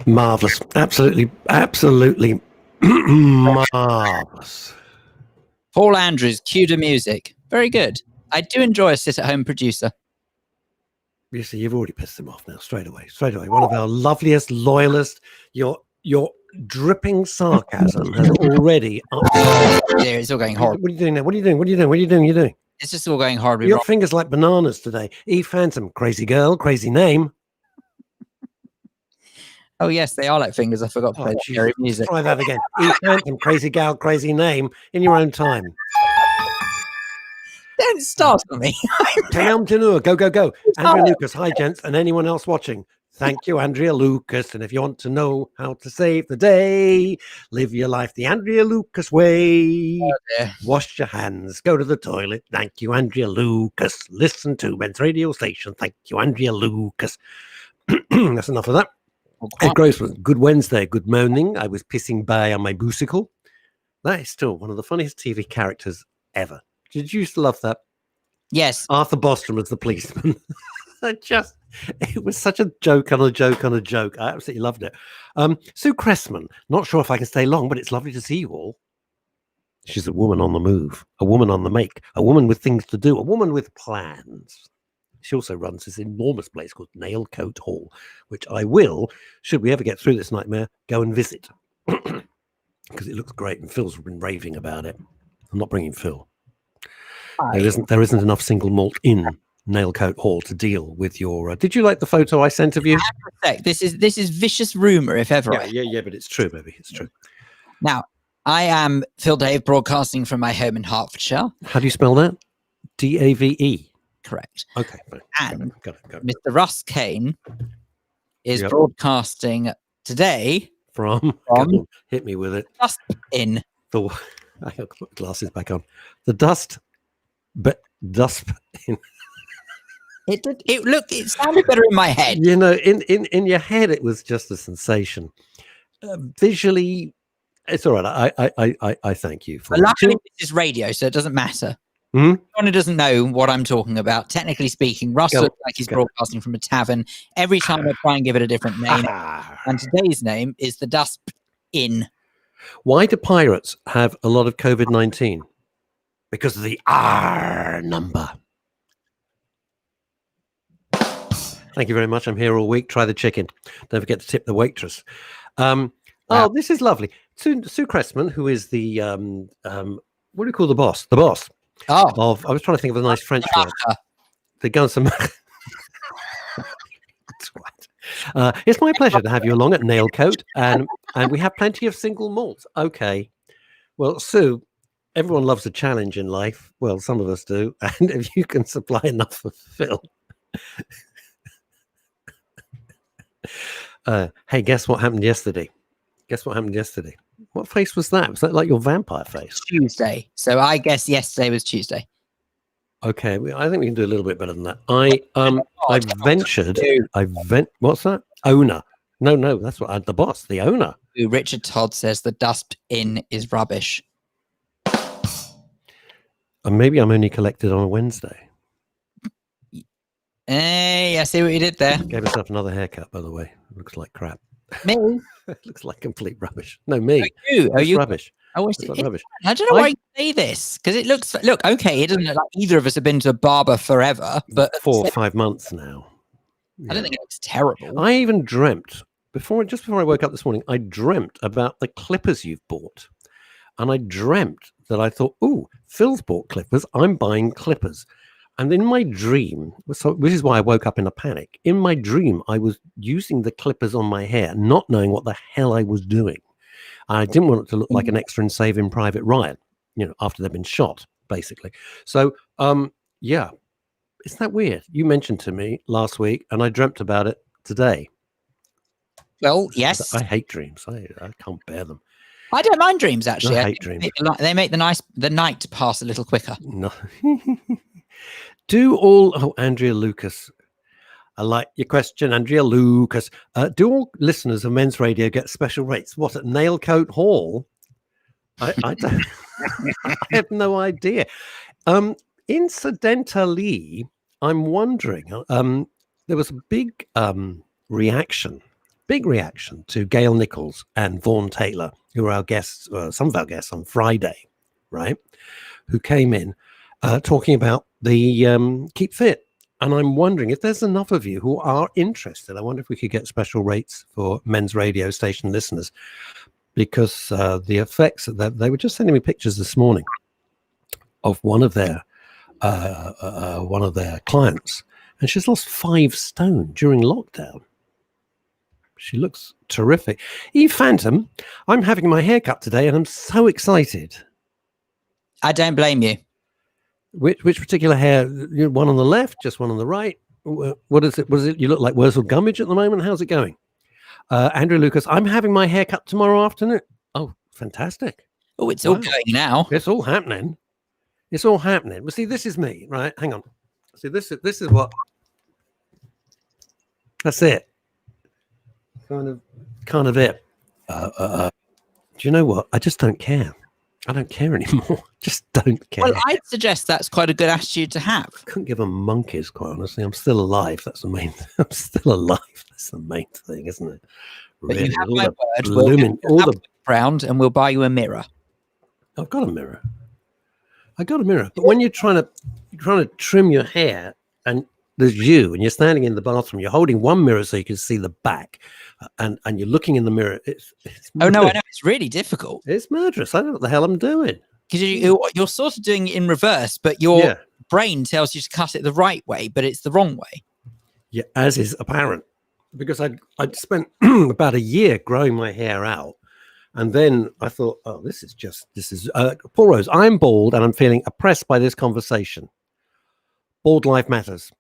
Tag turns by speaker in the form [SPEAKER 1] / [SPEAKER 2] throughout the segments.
[SPEAKER 1] Marvellous. Absolutely marvellous.
[SPEAKER 2] Paul Andrews, cue to music. Very good. I do enjoy a sit-at-home producer.
[SPEAKER 1] You see, you've already pissed him off now, straight away. One of our loveliest, loyalist, your dripping sarcasm has already upset.
[SPEAKER 2] Yeah, it's all going horribly.
[SPEAKER 1] What are you doing now? What are you doing?
[SPEAKER 2] It's just all going horribly
[SPEAKER 1] Your
[SPEAKER 2] wrong.
[SPEAKER 1] fingers like bananas today. Eve Phantom, crazy girl, crazy name.
[SPEAKER 2] Oh, yes, they are like fingers. I forgot to play that scary music.
[SPEAKER 1] Try that again. Eve Phantom, crazy gal, crazy name, in your own time.
[SPEAKER 2] Don't start on me.
[SPEAKER 1] Go. Andrea Lucas, hi, gents, and anyone else watching. Thank you, Andrea Lucas. And if you want to know how to save the day, live your life the Andrea Lucas way.
[SPEAKER 2] Oh,
[SPEAKER 1] wash your hands, go to the toilet. Thank you, Andrea Lucas. Listen to Men's radio station. Thank you, Andrea Lucas. That's enough of that. Ed Grossman, good Wednesday, good morning. I was pissing by on my bicycle. That is still one of the funniest TV characters ever. Did you used to love that?
[SPEAKER 2] Yes.
[SPEAKER 1] Arthur Bostrom as the policeman. It was such a joke on a joke on a joke. I absolutely loved it. Sue Cressman, not sure if I can stay long, but it's lovely to see you all. She's a woman on the move, a woman on the make, a woman with things to do, a woman with plans. She also runs this enormous place called Nailcoat Hall, which I will, should we ever get through this nightmare, go and visit. Because it looks great, and Phil's been raving about it. I'm not bringing Phil. There isn't enough single malt in Nailcoat Hall to deal with your. Did you like the photo I sent of you?
[SPEAKER 2] This is vicious rumor, if ever.
[SPEAKER 1] Yeah, but it's true, baby. It's true.
[SPEAKER 2] Now, I am Phil Dave, broadcasting from my home in Hertfordshire.
[SPEAKER 1] How do you spell that? Dave?
[SPEAKER 2] Correct.
[SPEAKER 1] Okay.
[SPEAKER 2] And
[SPEAKER 1] got it.
[SPEAKER 2] Mr. Russ Kane is broadcasting today
[SPEAKER 1] from hit me with it.
[SPEAKER 2] Dust in.
[SPEAKER 1] I have to put glasses back on. The dust in.
[SPEAKER 2] It sounded better in my head.
[SPEAKER 1] You know, in your head, it was just a sensation. Visually, it's all right. I thank you for.
[SPEAKER 2] But luckily, this is radio, so it doesn't matter.
[SPEAKER 1] Mm-hmm.
[SPEAKER 2] Anyone who doesn't know what I'm talking about, technically speaking, Russ looks like he's broadcasting from a tavern. Every time I try and give it a different name, and today's name is the Dust Inn.
[SPEAKER 1] Why do pirates have a lot of COVID-19? Because of the R number. Thank you very much. I'm here all week. Try the chicken. Don't forget to tip the waitress. Wow. Oh, this is lovely. Sue Cressman, who is the what do you call the boss? The boss. I was trying to think of a nice French word. The guns. That's right. It's my pleasure to have you along at Nailcoat, and we have plenty of single malts. Okay. Well, Sue, everyone loves a challenge in life. Well, some of us do, and if you can supply enough for Phil. Hey, guess what happened yesterday? What face was that? Was that like your vampire face?
[SPEAKER 2] Tuesday. So I guess yesterday was Tuesday.
[SPEAKER 1] Okay, I think we can do a little bit better than that. What's that? Owner. No, that's what the boss, the owner.
[SPEAKER 2] Richard Todd says the Dust Inn is rubbish.
[SPEAKER 1] And maybe I'm only collected on a Wednesday.
[SPEAKER 2] Hey, I see what you did there.
[SPEAKER 1] Gave myself another haircut, by the way. Looks like crap.
[SPEAKER 2] Me?
[SPEAKER 1] Looks like complete rubbish. No, me.
[SPEAKER 2] Are you
[SPEAKER 1] rubbish?
[SPEAKER 2] Rubbish. I don't know why you say this, because it looks. Look, okay, it doesn't look like either of us have been to a barber forever, but
[SPEAKER 1] 4 or 5 months now.
[SPEAKER 2] I don't think it looks terrible.
[SPEAKER 1] I even dreamt just before I woke up this morning. I dreamt about the clippers you've bought, and I dreamt that I thought, "Oh, Phil's bought clippers. I'm buying clippers." And in my dream, which is why I woke up in a panic. In my dream, I was using the clippers on my hair, not knowing what the hell I was doing. I didn't want it to look like an extra in Saving Private Ryan, after they've been shot, basically. So, yeah, isn't that weird? You mentioned to me last week, and I dreamt about it today.
[SPEAKER 2] Well, yes.
[SPEAKER 1] I hate dreams. I can't bear them.
[SPEAKER 2] I don't mind dreams, actually.
[SPEAKER 1] I hate dreams.
[SPEAKER 2] They make the night pass a little quicker.
[SPEAKER 1] No. Andrea Lucas. I like your question, Andrea Lucas. Do all listeners of Men's Radio get special rates? What, at Nailcoat Hall? I don't. I have no idea. Incidentally, I'm wondering. There was a big reaction to Gail Nichols and Vaughan Taylor, who are our guests, some of our guests on Friday, right? Who came in talking about the Keep Fit. And I'm wondering if there's enough of you who are interested. I wonder if we could get special rates for men's radio station listeners, because the effects that they were just sending me pictures this morning of one of their clients, and she's lost 5 stone during lockdown. She looks terrific. Eve Phantom, I'm having my hair cut today, and I'm so excited.
[SPEAKER 2] I don't blame you.
[SPEAKER 1] Which particular hair? One on the left, just one on the right? What is it? What is it? You look like Wurzel Gummidge at the moment. How's it going? Andrew Lucas, I'm having my hair cut tomorrow afternoon. Oh, fantastic.
[SPEAKER 2] Oh, it's all going now.
[SPEAKER 1] It's all happening. It's all happening. Well, see, this is me, right? Hang on. See, this is what. That's it. Kind of it. Do you know what? I just don't care. I don't care anymore. Just don't care.
[SPEAKER 2] Well, I'd suggest that's quite a good attitude to have.
[SPEAKER 1] I couldn't give a monkeys, quite honestly. I'm still alive. That's the main thing. I'm still alive. That's the main thing, isn't it?
[SPEAKER 2] But
[SPEAKER 1] Really,
[SPEAKER 2] you have
[SPEAKER 1] all
[SPEAKER 2] my
[SPEAKER 1] the
[SPEAKER 2] word.
[SPEAKER 1] blooming, all the
[SPEAKER 2] round, and we'll buy you a mirror.
[SPEAKER 1] I've got a mirror. But when you're trying to trim your hair, and there's you, and you're standing in the bathroom, you're holding one mirror so you can see the back, and you're looking in the mirror. It's
[SPEAKER 2] oh no, I know, it's really difficult.
[SPEAKER 1] It's murderous. I don't know what the hell I'm doing.
[SPEAKER 2] Because you're sort of doing it in reverse, but your brain tells you to cut it the right way, but it's the wrong way.
[SPEAKER 1] Yeah, as is apparent, because I'd spent about a year growing my hair out. And then I thought, oh, this is Paul Rose. I'm bald and I'm feeling oppressed by this conversation. Bald life matters.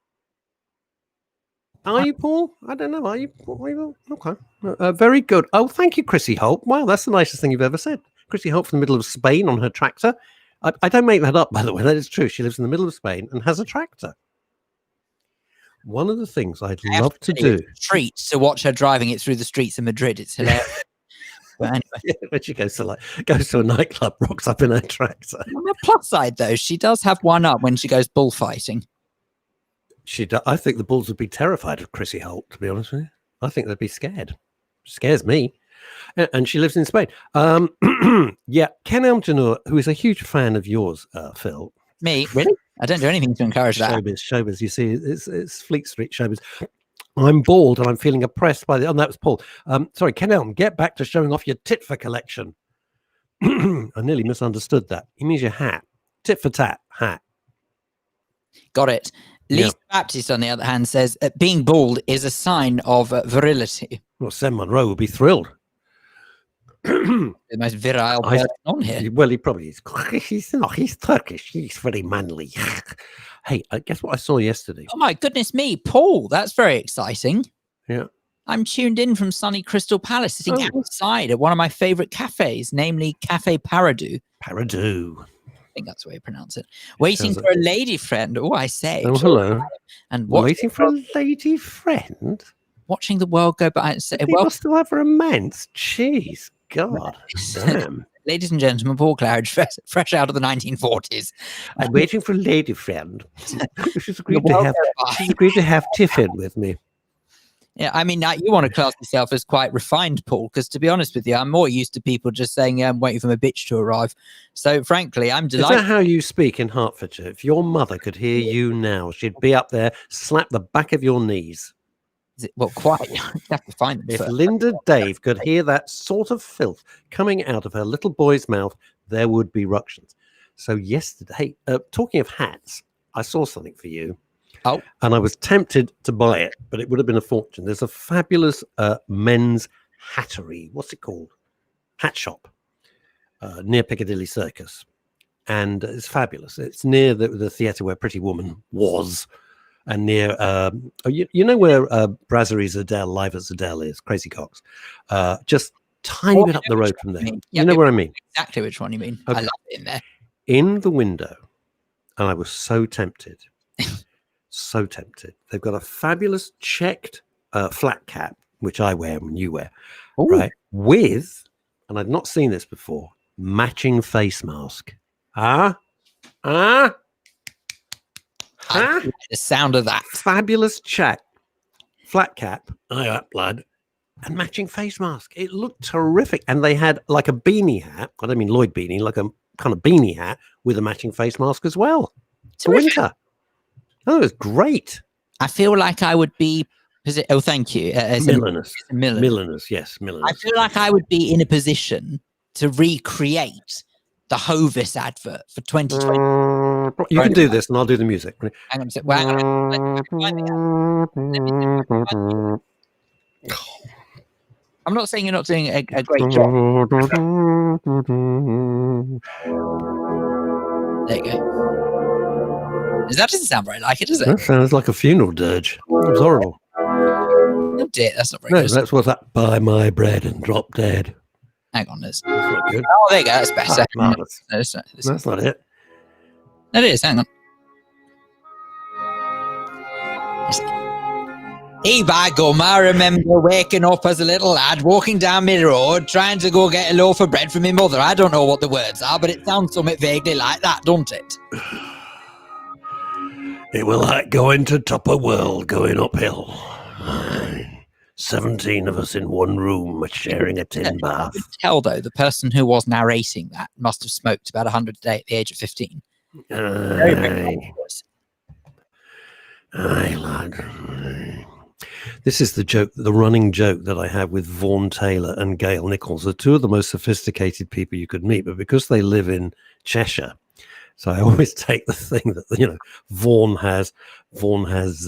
[SPEAKER 1] Are you, Paul? I don't know. Are you? Okay. Very good. Oh, thank you, Chrissy Holt. Wow, that's the nicest thing you've ever said. Chrissy Holt from the middle of Spain on her tractor. I don't make that up, by the way. That is true. She lives in the middle of Spain and has a tractor. One of the things I'd love to do.
[SPEAKER 2] It's a treat to watch her driving it through the streets of Madrid. It's hilarious. But anyway.
[SPEAKER 1] Yeah, when she goes to a nightclub, rocks up in her tractor.
[SPEAKER 2] On the plus side, though, she does have one up when she goes bullfighting.
[SPEAKER 1] I think the bulls would be terrified of Chrissy Holt, to be honest with you. I think they'd be scared. Scares me. And she lives in Spain. Yeah, Ken Elmjanur, who is a huge fan of yours, Phil.
[SPEAKER 2] Me? Really? I don't do anything to encourage that.
[SPEAKER 1] Showbiz. You see, it's Fleet Street showbiz. I'm bald and I'm feeling oppressed by the. Oh, that was Paul. Sorry, Ken Elm, get back to showing off your tit for collection. I nearly misunderstood that. He means your hat. Tit for tat hat.
[SPEAKER 2] Got it. Lisa Baptist, on the other hand, says being bald is a sign of virility.
[SPEAKER 1] Well, Sam Monroe would be thrilled.
[SPEAKER 2] The most virile person on here.
[SPEAKER 1] Well, he probably is. He's Turkish. He's very manly. Hey, guess what I saw yesterday?
[SPEAKER 2] Oh my goodness me, Paul! That's very exciting.
[SPEAKER 1] Yeah,
[SPEAKER 2] I'm tuned in from sunny Crystal Palace, sitting outside at one of my favorite cafes, namely Cafe Paradou.
[SPEAKER 1] Paradou.
[SPEAKER 2] I think that's the way you pronounce it. Waiting for a lady friend. Oh, I say.
[SPEAKER 1] Oh, hello.
[SPEAKER 2] And
[SPEAKER 1] waiting for a lady friend.
[SPEAKER 2] Watching the world go by.
[SPEAKER 1] People still have romance. Jeez, God, damn.
[SPEAKER 2] Ladies and gentlemen, Paul Claridge, fresh out of the 1940s.
[SPEAKER 1] I'm waiting for a lady friend. She's agreed to have tiffin with me.
[SPEAKER 2] Yeah, I mean, you want to class yourself as quite refined, Paul, because to be honest with you, I'm more used to people just saying, I'm waiting for my bitch to arrive. So frankly, I'm delighted.
[SPEAKER 1] Is that how you speak in Hertfordshire? If your mother could hear you now, she'd be up there, slap the back of your knees.
[SPEAKER 2] Well, quite. You have to find them
[SPEAKER 1] if
[SPEAKER 2] first.
[SPEAKER 1] Linda Dave could hear that sort of filth coming out of her little boy's mouth, there would be ructions. So yesterday, talking of hats, I saw something for you.
[SPEAKER 2] Oh.
[SPEAKER 1] And I was tempted to buy it, but it would have been a fortune. There's a fabulous men's hattery. What's it called? Hat shop near Piccadilly Circus. And it's fabulous. It's near the theatre where Pretty Woman was. And near, you know where Brasserie Zadell, Live at Zadell is, Crazy Cox. Just tiny bit up the road from there. You know where I mean?
[SPEAKER 2] Exactly which one you mean. Okay. I love it in there.
[SPEAKER 1] In the window, and I was so tempted. So tempted. They've got a fabulous checked flat cap, which I wear and you wear, right? With, and I'd not seen this before, matching face mask.
[SPEAKER 2] I
[SPEAKER 1] Huh?
[SPEAKER 2] like the sound of that.
[SPEAKER 1] Fabulous chat. Flat cap. Aye, up, lad. And matching face mask. It looked terrific. And they had like a beanie hat. I don't mean Lloyd beanie, like a kind of beanie hat with a matching face mask as well for winter. Oh, it was great.
[SPEAKER 2] I feel like I would be. Oh, thank you.
[SPEAKER 1] Milliners.
[SPEAKER 2] Milliners.
[SPEAKER 1] Milliners, yes, milliners.
[SPEAKER 2] I feel like I would be in a position to recreate the Hovis advert for 2020.
[SPEAKER 1] You can do this, and I'll do the music.
[SPEAKER 2] Hang on a sec. Well, I'm not saying you're not doing a great job. There you go. That doesn't sound very like it, does it?
[SPEAKER 1] That sounds like a funeral dirge. It was horrible.
[SPEAKER 2] Oh dear, that's not very
[SPEAKER 1] No,
[SPEAKER 2] good.
[SPEAKER 1] that's what's that. Buy my bread and drop dead.
[SPEAKER 2] Hang on, there's.
[SPEAKER 1] That's not good.
[SPEAKER 2] Oh, there you go. That's better.
[SPEAKER 1] Marvelous.
[SPEAKER 2] No,
[SPEAKER 1] That's not it.
[SPEAKER 2] it is. Hang on. Hey, by gum, I remember waking up as a little lad, walking down my road, trying to go get a loaf of bread from my mother. I don't know what the words are, but it sounds something vaguely like that, don't it?
[SPEAKER 1] It will like going to top a world going uphill. 17 of us in one room sharing a tin bath.
[SPEAKER 2] I could tell, though, the person who was narrating that must have smoked about 100 a day at the age of 15. Very, very
[SPEAKER 1] Aye, aye, lad. This is the joke, the running joke that I have with Vaughan Taylor and Gail Nichols. They're two of the most sophisticated people you could meet, but because they live in Cheshire, so I always take the thing that, Vaughan has,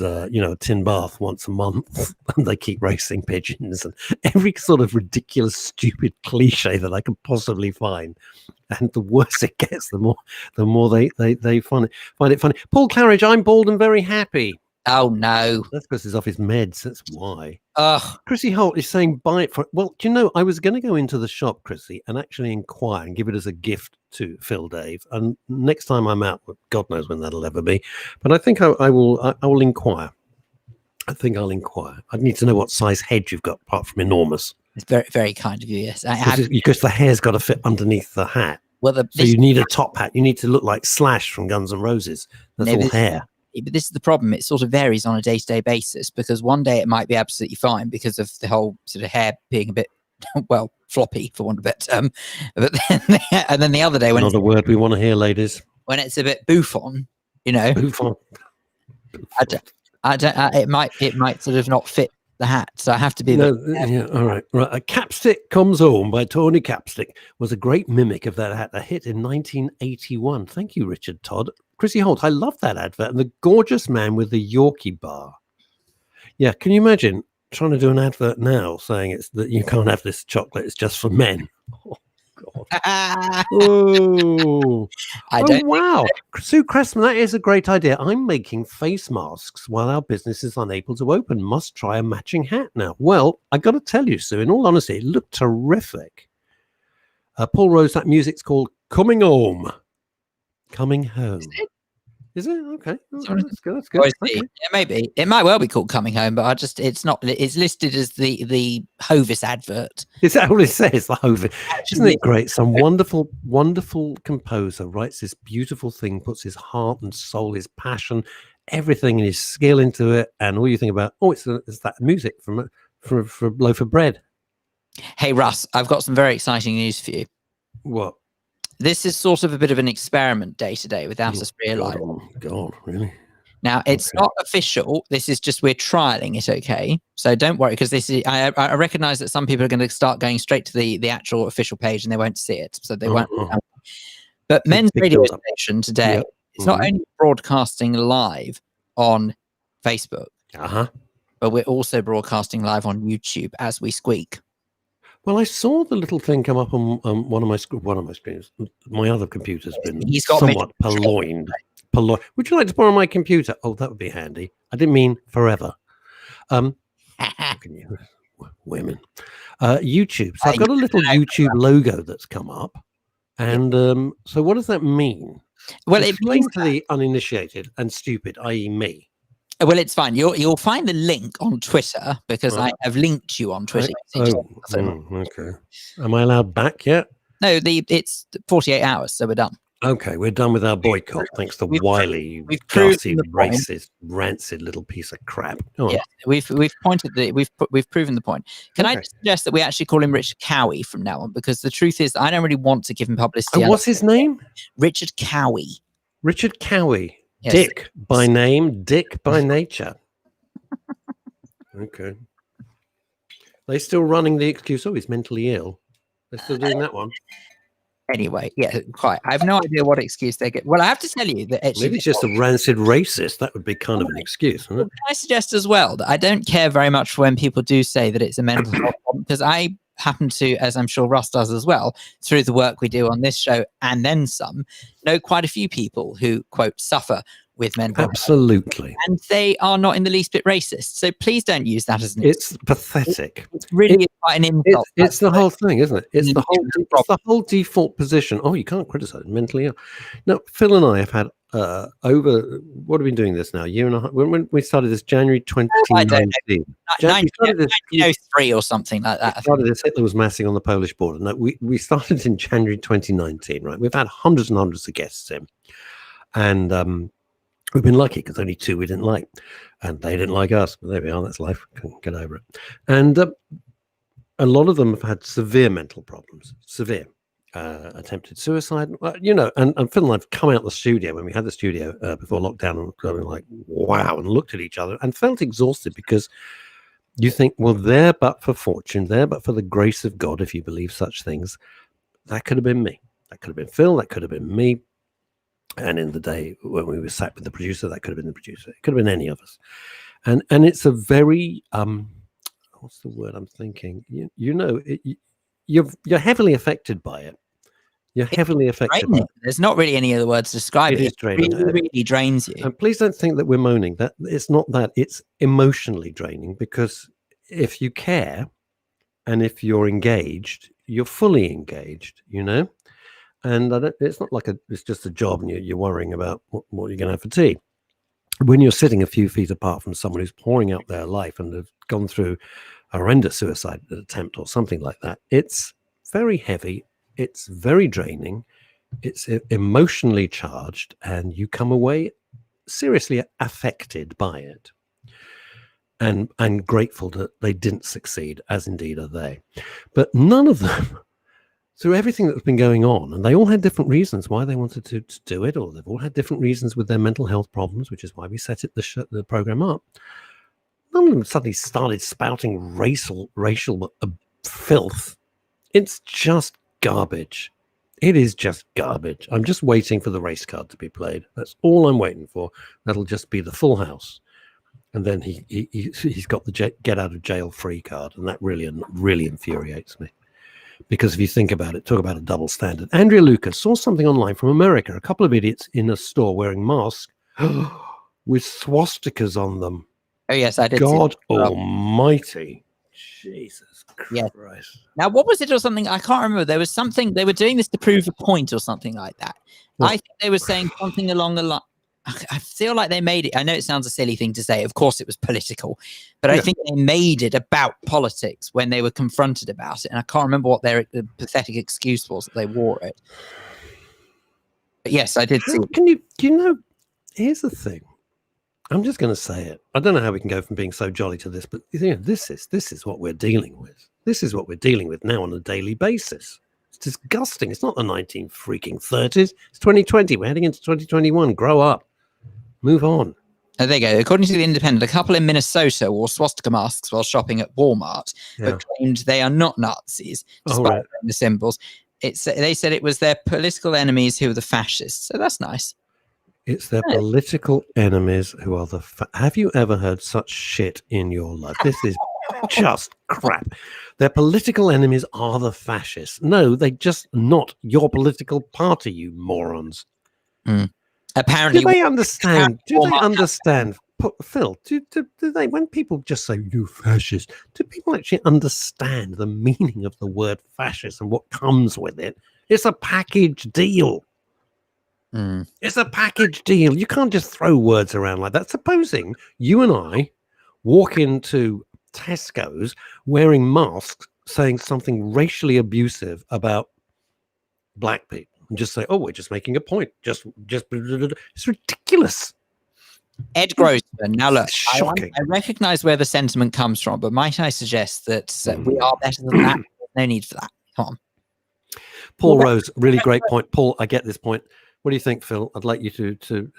[SPEAKER 1] a tin bath once a month, and they keep racing pigeons and every sort of ridiculous, stupid cliche that I can possibly find. And the worse it gets, the more they find it funny. Paul Claridge, I'm bald and very happy.
[SPEAKER 2] Oh, no.
[SPEAKER 1] That's because he's off his meds. That's why.
[SPEAKER 2] Ugh.
[SPEAKER 1] Chrissy Holt is saying buy it for. Well, do you know, I was going to go into the shop, Chrissy, and actually inquire and give it as a gift to Phil Dave. And next time I'm out, God knows when that'll ever be. But I think I will inquire. I think I'll inquire. I need to know what size head you've got, apart from enormous.
[SPEAKER 2] It's very, very kind of you, yes.
[SPEAKER 1] Because the hair's got to fit underneath the hat.
[SPEAKER 2] Well,
[SPEAKER 1] so you need a top hat. You need to look like Slash from Guns N' Roses. That's all hair.
[SPEAKER 2] But this is the problem. It sort of varies on a day-to-day basis, because one day it might be absolutely fine because of the whole sort of hair being a bit, well, floppy, for want of a better term. But then, and then the other day, when
[SPEAKER 1] another word we want to hear, ladies,
[SPEAKER 2] when it's a bit bouffon, bouffon. It might sort of not fit the hat, so I have to be.
[SPEAKER 1] All right. A Capstick Comes Home by Tony Capstick was a great mimic of that hat. A hit in 1981. Thank you, Richard Todd. Chrissy Holt, I love that advert. And the gorgeous man with the Yorkie bar. Yeah, can you imagine trying to do an advert now saying it's that you can't have this chocolate, it's just for men? Oh, God. Oh, wow. Sue Cressman, that is a great idea. I'm making face masks while our business is unable to open. Must try a matching hat now. Well, I got to tell you, Sue, in all honesty, it looked terrific. Paul Rose, that music's called Coming Home. Coming Home. Is it? Okay. That's good. That's good. Okay.
[SPEAKER 2] Yeah, maybe. It might well be called Coming Home, but it's not. It's listed as the Hovis advert.
[SPEAKER 1] Is that all it says? The Hovis. Isn't it great? Some wonderful, wonderful composer writes this beautiful thing, puts his heart and soul, his passion, everything and his skill into it, and all you think about, it's that music for a loaf of bread.
[SPEAKER 2] Hey, Russ, I've got some very exciting news for you.
[SPEAKER 1] What?
[SPEAKER 2] This is sort of a bit of an experiment day to day without us realizing.
[SPEAKER 1] Oh, God, really?
[SPEAKER 2] Now, it's not official. This is just, we're trialing it, okay? So don't worry, because this is, I recognize that some people are going to start going straight to the actual official page and they won't see it. So they won't. But Men's Radio Station today, it's not only broadcasting live on Facebook, but we're also broadcasting live on YouTube as we squeak.
[SPEAKER 1] Well, I saw the little thing come up on one of my screens. My other computer's been somewhat purloined. Would you like to borrow my computer? Oh, that would be handy. I didn't mean forever. Women. YouTube. So I've got a little YouTube logo that's come up. And so what does that mean?
[SPEAKER 2] Well, it
[SPEAKER 1] explains
[SPEAKER 2] means
[SPEAKER 1] to the uninitiated and stupid, i.e. me.
[SPEAKER 2] Well, it's fine. You'll find the link on Twitter because I have linked you on Twitter.
[SPEAKER 1] Okay. Am I allowed back yet?
[SPEAKER 2] No, it's 48 hours, so we're done.
[SPEAKER 1] Okay, we're done with our boycott. Thanks to
[SPEAKER 2] We've
[SPEAKER 1] Wiley,
[SPEAKER 2] we've proven
[SPEAKER 1] gassy,
[SPEAKER 2] the point.
[SPEAKER 1] racist, rancid little piece of crap. Go on.
[SPEAKER 2] Yeah, we've proven the point. Can I
[SPEAKER 1] Okay.
[SPEAKER 2] just suggest that we actually call him Richard Cowie from now on? Because the truth is, I don't really want to give him publicity.
[SPEAKER 1] And what's his name?
[SPEAKER 2] Richard Cowie.
[SPEAKER 1] Richard Cowie.
[SPEAKER 2] Yes.
[SPEAKER 1] Dick by name, Dick by nature. Okay. They still running the excuse, oh, he's mentally ill. They're still doing that one.
[SPEAKER 2] Anyway, yeah, quite. I have no idea what excuse they get. Well, I have to tell you that actually,
[SPEAKER 1] Maybe it's just a rancid racist. That would be kind of an excuse, isn't it?
[SPEAKER 2] can I suggest as well that I don't care very much for when people do say that it's a mental health problem, because I happen to, as I'm sure Russ does as well, through the work we do on this show and then some, know quite a few people who, quote, suffer with mental health.
[SPEAKER 1] Absolutely.
[SPEAKER 2] And they are not in the least bit racist. So please don't use that as an
[SPEAKER 1] It's pathetic.
[SPEAKER 2] It's really quite an insult.
[SPEAKER 1] It's the whole thing, isn't it? It's the
[SPEAKER 2] It's
[SPEAKER 1] the whole default position. Oh, you can't criticize mentally ill. No, Phil and I have had over what have we been doing this now? A year and a half. When we started this January 2019. We started this
[SPEAKER 2] 1903 or something like that.
[SPEAKER 1] Hitler was massing on the Polish border. No, we started in January 2019, right? We've had hundreds and hundreds of guests in. And we've been lucky because only two we didn't like, and they didn't like us. But there we are. That's life. Couldn't get over it. And a lot of them have had severe mental problems, severe attempted suicide. You know, and Phil and I've come out the studio when we had the studio before lockdown, and we were like, wow, and looked at each other and felt exhausted because you think, well, there but for fortune, there but for the grace of God, if you believe such things, that could have been me. That could have been Phil. That could have been me. And in the day when we were sat with the producer, that could have been the producer. It could have been any of us. And it's a very what's the word I'm thinking? You're heavily affected by it. You're heavily affected by it.
[SPEAKER 2] There's not really any other words to describe it.
[SPEAKER 1] It is draining.
[SPEAKER 2] It really drains you.
[SPEAKER 1] And please don't think that we're moaning. That it's not that. It's emotionally draining, because if you care and if you're engaged, you're fully engaged, you know? And it's not like it's just a job and you're worrying about what you're going to have for tea. When you're sitting a few feet apart from someone who's pouring out their life and have gone through a horrendous suicide attempt or something like that, it's very heavy. It's very draining. It's emotionally charged, and you come away seriously affected by it. And grateful that they didn't succeed, as indeed are they. But none of them, through everything that's been going on, and they all had different reasons why they wanted to do it, or they've all had different reasons with their mental health problems, which is why we set the program up. None of them suddenly started spouting racial filth. It's just garbage. It is just garbage. I'm just waiting for the race card to be played. That's all I'm waiting for. That'll just be the full house. And then he's got the get out of jail free card, and that really infuriates me. Because if you think about it, talk about a double standard. Andrea Lucas saw something online from America. A couple of idiots in a store wearing masks with swastikas on them.
[SPEAKER 2] Oh, yes, I did.
[SPEAKER 1] God almighty. Jesus Christ.
[SPEAKER 2] Yeah. Now, what was it or something? I can't remember. There was something. They were doing this to prove a point or something like that. What? I think they were saying something along the line. I feel like they made it. I know it sounds a silly thing to say. Of course, it was political, but I think they made it about politics when they were confronted about it. And I can't remember what their pathetic excuse was that they wore it. But yes, I did see.
[SPEAKER 1] Here's the thing. I'm just going to say it. I don't know how we can go from being so jolly to this, but this is what we're dealing with. This is what we're dealing with now on a daily basis. It's disgusting. It's not the 1930s. It's 2020. We're heading into 2021. Grow up. Move on.
[SPEAKER 2] There you go. According to The Independent, a couple in Minnesota wore swastika masks while shopping at Walmart, but claimed they are not Nazis, despite the symbols. They said it was their political enemies who were the fascists. So that's nice.
[SPEAKER 1] It's their political enemies who are the... Have you ever heard such shit in your life? This is just crap. Their political enemies are the fascists. No, they just not your political party, you morons.
[SPEAKER 2] Apparently,
[SPEAKER 1] do they understand? Phil, do they, when people just say you fascist, do people actually understand the meaning of the word fascist and what comes with it? It's a package deal. It's a package deal. You can't just throw words around like that. Supposing you and I walk into Tesco's wearing masks saying something racially abusive about black people, and just say, "Oh, we're just making a point." Just it's ridiculous.
[SPEAKER 2] Ed Grossman. Now look,
[SPEAKER 1] Shocking.
[SPEAKER 2] I recognize where the sentiment comes from, but might I suggest that we are better than that? No need for that. Come on.
[SPEAKER 1] Paul Rose, really great point. Paul, I get this point. What do you think, Phil? I'd like you to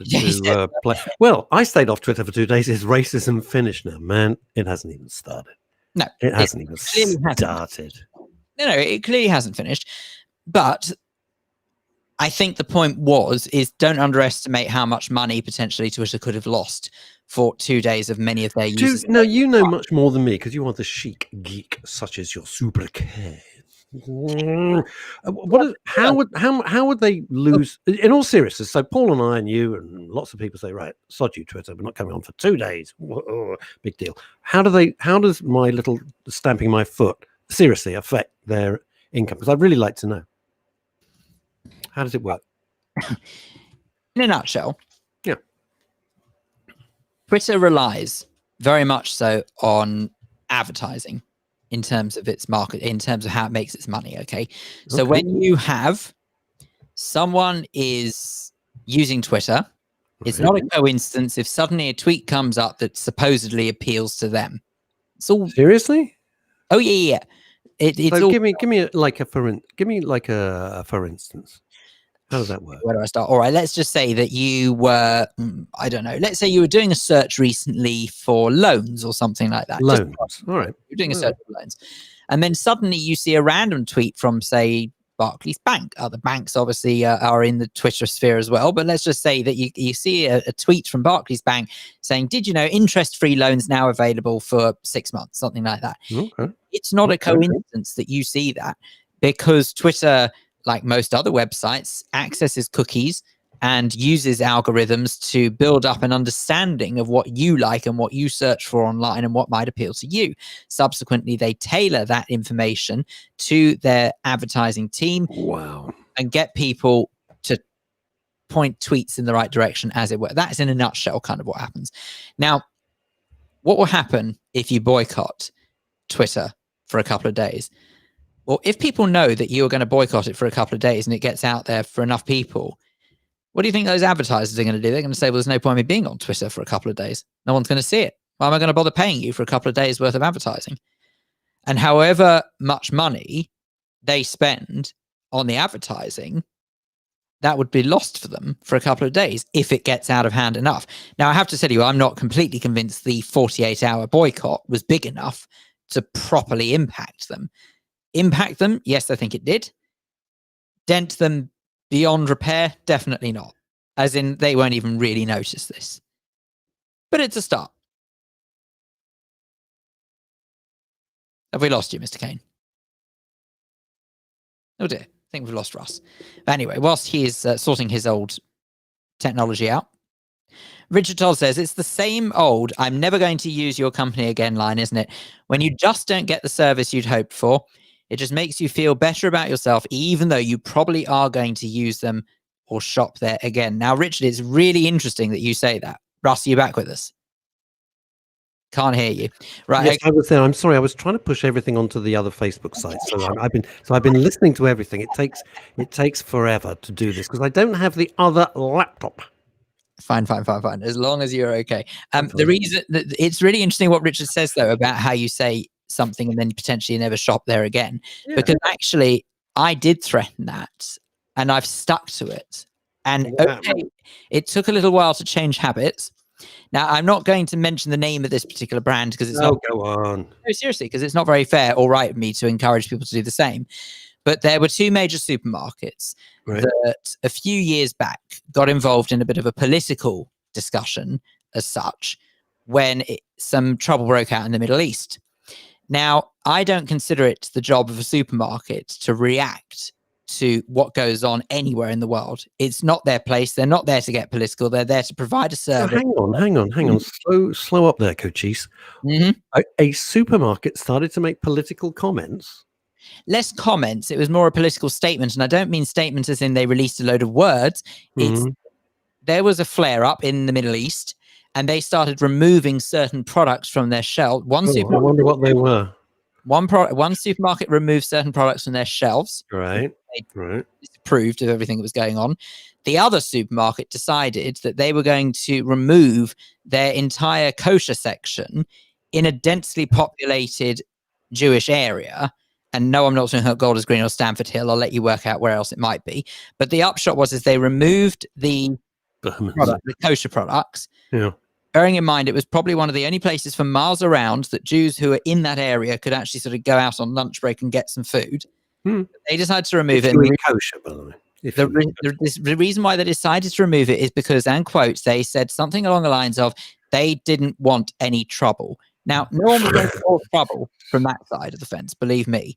[SPEAKER 1] play. Well, I stayed off Twitter for 2 days. Is racism finished now? Man, it hasn't even started.
[SPEAKER 2] No,
[SPEAKER 1] it hasn't even started.
[SPEAKER 2] No, it clearly hasn't finished. But I think the point is don't underestimate how much money potentially Twitter could have lost for 2 days of many of their users.
[SPEAKER 1] No, you know much more than me because you are the chic geek, such as your super K. How would they lose? In all seriousness, so Paul and I and you and lots of people say, right, sod you, Twitter, we're not coming on for 2 days. Whoa, big deal. How does my little stamping my foot seriously affect their income? Because I'd really like to know. How does it work?
[SPEAKER 2] In a nutshell,
[SPEAKER 1] yeah,
[SPEAKER 2] Twitter relies very much so on advertising in terms of its market, in terms of how it makes its money. Okay. So when you have someone is using Twitter, it's not a coincidence if suddenly a tweet comes up that supposedly appeals to them. It's all
[SPEAKER 1] seriously.
[SPEAKER 2] Oh yeah. It's
[SPEAKER 1] so
[SPEAKER 2] all,
[SPEAKER 1] give me a for instance. How does that work?
[SPEAKER 2] Where do I start? All right, let's just say that you were, I don't know, let's say you were doing a search recently for loans or something like that.
[SPEAKER 1] Loans. All right.
[SPEAKER 2] You're doing a search for loans. And then suddenly you see a random tweet from, say, Barclays Bank. Other banks obviously are in the Twitter sphere as well. But let's just say that you see a tweet from Barclays Bank saying, did you know interest-free loans now available for 6 months? Something like that.
[SPEAKER 1] Okay.
[SPEAKER 2] It's not a coincidence that you see that, because Twitter, like most other websites, accesses cookies and uses algorithms to build up an understanding of what you like and what you search for online and what might appeal to you. Subsequently, they tailor that information to their advertising team.
[SPEAKER 1] Wow.
[SPEAKER 2] And get people to point tweets in the right direction, as it were. That's in a nutshell kind of what happens. Now, what will happen if you boycott Twitter for a couple of days? Well, if people know that you are going to boycott it for a couple of days and it gets out there for enough people, what do you think those advertisers are going to do? They're going to say, well, there's no point in me being on Twitter for a couple of days. No one's going to see it. Why am I going to bother paying you for a couple of days worth of advertising? And however much money they spend on the advertising, that would be lost for them for a couple of days if it gets out of hand enough. Now, I have to tell you, I'm not completely convinced the 48-hour boycott was big enough to properly impact them. Impact them? Yes, I think it did. Dent them beyond repair? Definitely not. As in, they won't even really notice this. But it's a start. Have we lost you, Mr. Kane? Oh dear, I think we've lost Russ. But anyway, whilst he is sorting his old technology out, Richard Todd says, it's the same old, I'm never going to use your company again line, isn't it? When you just don't get the service you'd hoped for, it just makes you feel better about yourself, even though you probably are going to use them or shop there again. Now, Richard, it's really interesting that you say that. Russ, are you back with us? Can't hear you. Right.
[SPEAKER 1] Yes, I was there. I'm sorry. I was trying to push everything onto the other Facebook sites. So I've been listening to everything. It takes forever to do this because I don't have the other laptop.
[SPEAKER 2] Fine. As long as you're okay. The reason that it's really interesting what Richard says though about how you say something and then potentially never shop there again, because actually I did threaten that and I've stuck to it. And okay, it took a little while to change habits. Now, I'm not going to mention the name of this particular brand because it's not.
[SPEAKER 1] Go on.
[SPEAKER 2] No, seriously, because it's not very fair or right of me to encourage people to do the same. But there were two major supermarkets that a few years back got involved in a bit of a political discussion as such when some trouble broke out in the Middle East. Now, I don't consider it the job of a supermarket to react to what goes on anywhere in the world. It's not their place. They're not there to get political. They're there to provide a service.
[SPEAKER 1] So hang on. Slow up there, Coaches. A supermarket started to make political comments.
[SPEAKER 2] Less comments. It was more a political statement. And I don't mean statement as in they released a load of words. There was a flare up in the Middle East and they started removing certain products from their shelf.
[SPEAKER 1] I wonder what they were.
[SPEAKER 2] One supermarket removed certain products from their shelves.
[SPEAKER 1] Right. Right.
[SPEAKER 2] disapproved of everything that was going on. The other supermarket decided that they were going to remove their entire kosher section in a densely populated Jewish area. And no, I'm not saying Golders Green or Stamford Hill. I'll let you work out where else it might be. But the upshot was is they removed the kosher products.
[SPEAKER 1] Yeah.
[SPEAKER 2] Bearing in mind, it was probably one of the only places for miles around that Jews who were in that area could actually sort of go out on lunch break and get some food. They decided to remove it.
[SPEAKER 1] Kosher, by the way.
[SPEAKER 2] The reason why they decided to remove it is because, and quotes, they said something along the lines of they didn't want any trouble. Now, no one was going to cause trouble from that side of the fence, believe me.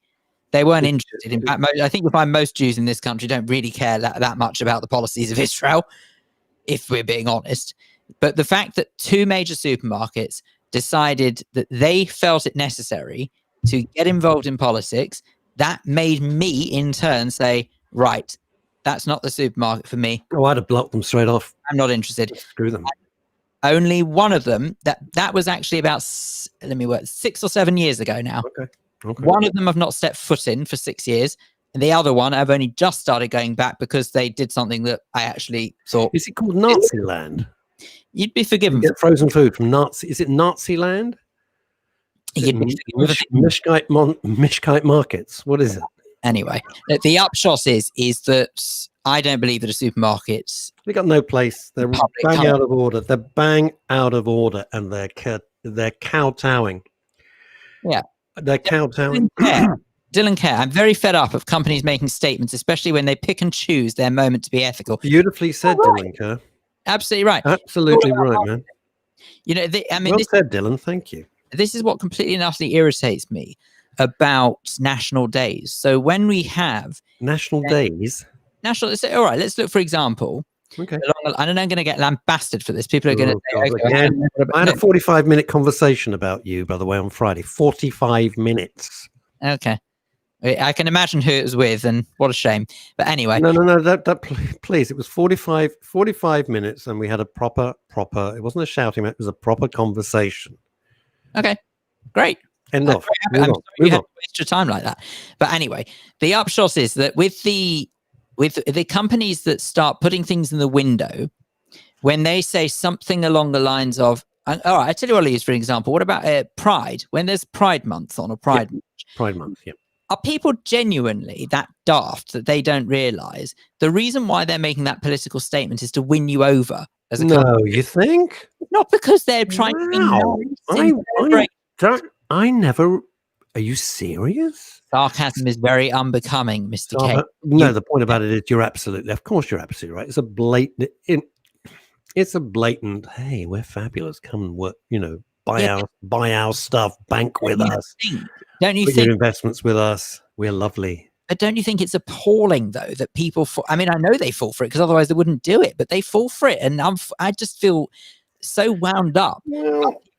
[SPEAKER 2] They weren't interested. In fact, I think you'll find most Jews in this country don't really care that much about the policies of Israel, if we're being honest. But the fact that two major supermarkets decided that they felt it necessary to get involved in politics, that made me in turn say, right, that's not the supermarket for me.
[SPEAKER 1] Oh, I'd have blocked them straight off.
[SPEAKER 2] I'm not interested.
[SPEAKER 1] Screw them.
[SPEAKER 2] Only one of them, that was actually about 6 or 7 years ago now.
[SPEAKER 1] Okay.
[SPEAKER 2] One of them I've not stepped foot in for 6 years. And the other one I've only just started going back because they did something that I actually thought.
[SPEAKER 1] Is it called Nazi land?
[SPEAKER 2] You'd be forgiven.
[SPEAKER 1] You get frozen food from Nazi. Is it Nazi land? Mishkite markets. What is it?
[SPEAKER 2] Anyway, the upshot is that I don't believe that a supermarket.
[SPEAKER 1] They got no place. They're bang out of order. They're bang out of order, and they're kowtowing.
[SPEAKER 2] Yeah,
[SPEAKER 1] they're kowtowing.
[SPEAKER 2] Dylan Kerr, I'm very fed up of companies making statements, especially when they pick and choose their moment to be ethical.
[SPEAKER 1] Beautifully said, Dylan Kerr.
[SPEAKER 2] Absolutely right.
[SPEAKER 1] Absolutely right, man.
[SPEAKER 2] You know,
[SPEAKER 1] well said, Dylan. Thank you.
[SPEAKER 2] This is what completely and utterly irritates me about national days. So when we have
[SPEAKER 1] national days,
[SPEAKER 2] all right, let's look, for example.
[SPEAKER 1] Okay.
[SPEAKER 2] I don't know, I'm going to get lambasted for this. People are going to say,
[SPEAKER 1] okay, I had a 45-minute conversation about you, by the way, on Friday. 45 minutes.
[SPEAKER 2] Okay. I can imagine who it was with, and what a shame. But anyway.
[SPEAKER 1] No. Please, it was 45 minutes, and we had a proper, it wasn't a shouting match, it was a proper conversation.
[SPEAKER 2] Okay, great.
[SPEAKER 1] End off.
[SPEAKER 2] I'm sorry you had to waste your time like that. But anyway, the upshot is that with the companies that start putting things in the window, when they say something along the lines of, all right, I tell you what I'll use for an example. What about Pride? When there's Pride Month on, or Pride Month.
[SPEAKER 1] Pride Month, yeah.
[SPEAKER 2] Are people genuinely that daft that they don't realize the reason why they're making that political statement is to win you over as a company?
[SPEAKER 1] You think?
[SPEAKER 2] Not because they're trying to be
[SPEAKER 1] I never. Are you serious?
[SPEAKER 2] Sarcasm is very unbecoming, Mr. Kane.
[SPEAKER 1] No, the point about it is of course you're absolutely right. It's a blatant, hey, we're fabulous. Come and work, buy our stuff, bank with us.
[SPEAKER 2] Don't you
[SPEAKER 1] Put
[SPEAKER 2] think
[SPEAKER 1] your investments with us? We're lovely.
[SPEAKER 2] But don't you think it's appalling, though, that people I mean, I know they fall for it because otherwise they wouldn't do it, but they fall for it. And I just feel so wound up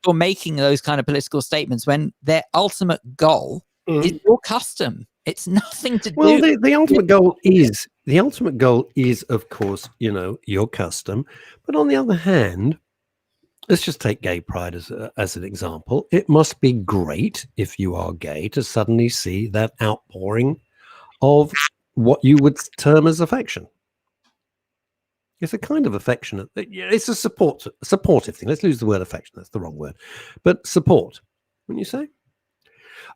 [SPEAKER 2] for making those kind of political statements when their ultimate goal is your custom. It's nothing to do.
[SPEAKER 1] Well, the ultimate goal is, of course, your custom. But on the other hand, let's just take gay pride as an example. It must be great if you are gay to suddenly see that outpouring of what you would term as affection. It's a kind of affectionate. It's a supportive thing. Let's lose the word affection. That's the wrong word. But support, wouldn't you say?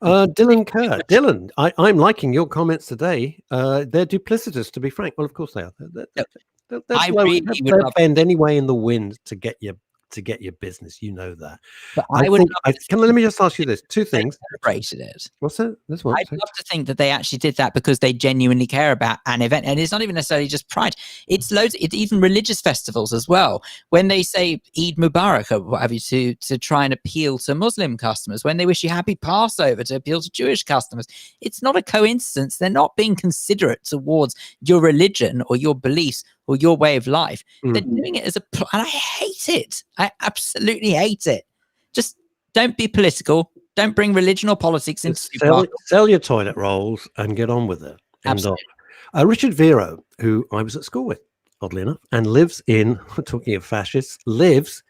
[SPEAKER 1] Dylan Kerr. Dylan, I'm liking your comments today. They're duplicitous, to be frank. Well, of course they are. They'll bend any way in the wind to get your business. You know that.
[SPEAKER 2] But
[SPEAKER 1] let me just ask you this. Two things.
[SPEAKER 2] Celebrated it.
[SPEAKER 1] What's that?
[SPEAKER 2] I'd love to think that they actually did that because they genuinely care about an event. And it's not even necessarily just Pride. It's even religious festivals as well. When they say Eid Mubarak or what have you to try and appeal to Muslim customers, when they wish you happy Passover to appeal to Jewish customers, it's not a coincidence. They're not being considerate towards your religion or your beliefs or your way of life. They're doing it as and I hate it. I absolutely hate it. Just don't be political. Don't bring religion or politics into
[SPEAKER 1] sell your toilet rolls and get on with it.
[SPEAKER 2] Absolutely.
[SPEAKER 1] Richard Vero, who I was at school with, oddly enough, and lives in, talking of fascists, lives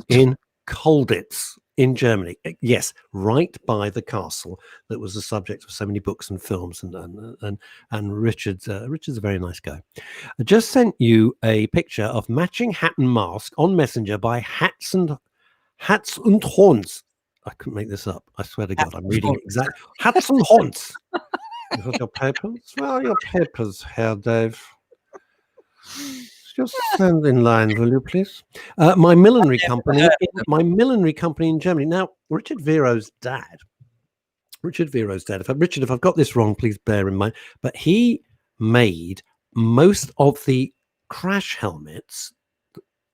[SPEAKER 1] in Colditz in Germany. Yes, right by the castle that was the subject of so many books and films. And Richard's a very nice guy. I just sent you a picture of matching hat and mask on Messenger by Hats and Horns. I couldn't make this up. I swear to God, I'm reading it exactly. Hats and Horns. You got your papers? Well, your papers, Herr Dave. Just stand in line, will you, please? My millinery company in Germany. Now, Richard Vero's dad. If I've got this wrong, please bear in mind. But he made most of the crash helmets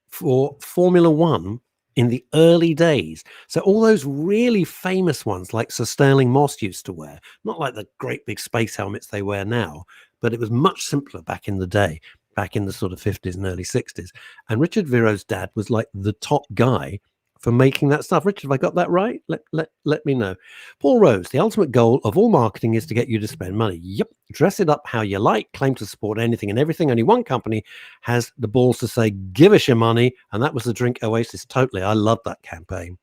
[SPEAKER 1] for Formula One in the early days. So all those really famous ones like Sir Stirling Moss used to wear, not like the great big space helmets they wear now, but it was much simpler back in the day, back in the sort of 50s and early 60s. And Richard Vero's dad was like the top guy for making that stuff. Richard, have I got that right? Let me know. Paul Rose, the ultimate goal of all marketing is to get you to spend money. Yep. Dress it up how you like, claim to support anything and everything. Only one company has the balls to say, give us your money. And that was the Drink Oasis. Totally. I love that campaign.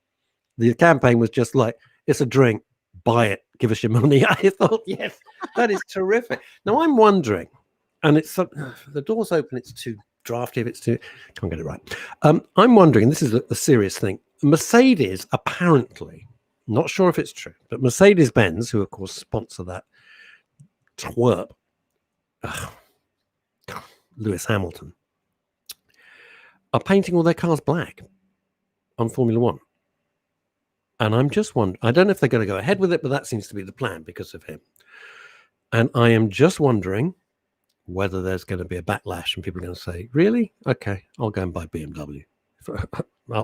[SPEAKER 1] The campaign was just like, it's a drink, buy it, give us your money. I thought, yes, that is terrific. Now I'm wondering, and it's the door's open, it's too drafty if it's too, can't get it right. I'm wondering, this is a serious thing. Mercedes apparently, not sure if it's true, but Mercedes-Benz, who of course sponsor that twerp, Lewis Hamilton, are painting all their cars black on Formula One. And I'm just wondering, I don't know if they're going to go ahead with it, but that seems to be the plan because of him. And I am just wondering whether there's going to be a backlash and people are going to say, really? Okay, I'll go and buy BMW.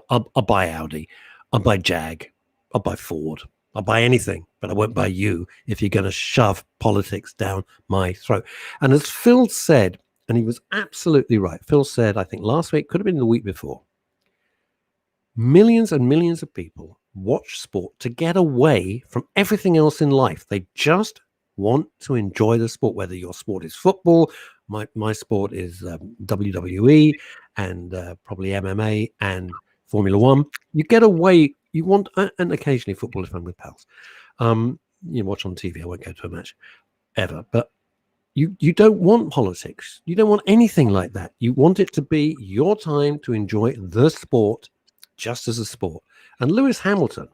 [SPEAKER 1] I'll buy Audi. I'll buy Jag. I'll buy Ford. I'll buy anything, but I won't buy you if you're going to shove politics down my throat. And as Phil said, and he was absolutely right, Phil said, I think last week, could have been the week before, millions and millions of people watch sport to get away from everything else in life. They just want to enjoy the sport, whether your sport is football, my sport is WWE and probably MMA and Formula One. You get away, you want, and occasionally football if I'm with pals. You watch on TV, I won't go to a match ever, but you don't want politics. You don't want anything like that. You want it to be your time to enjoy the sport just as a sport. And Lewis Hamilton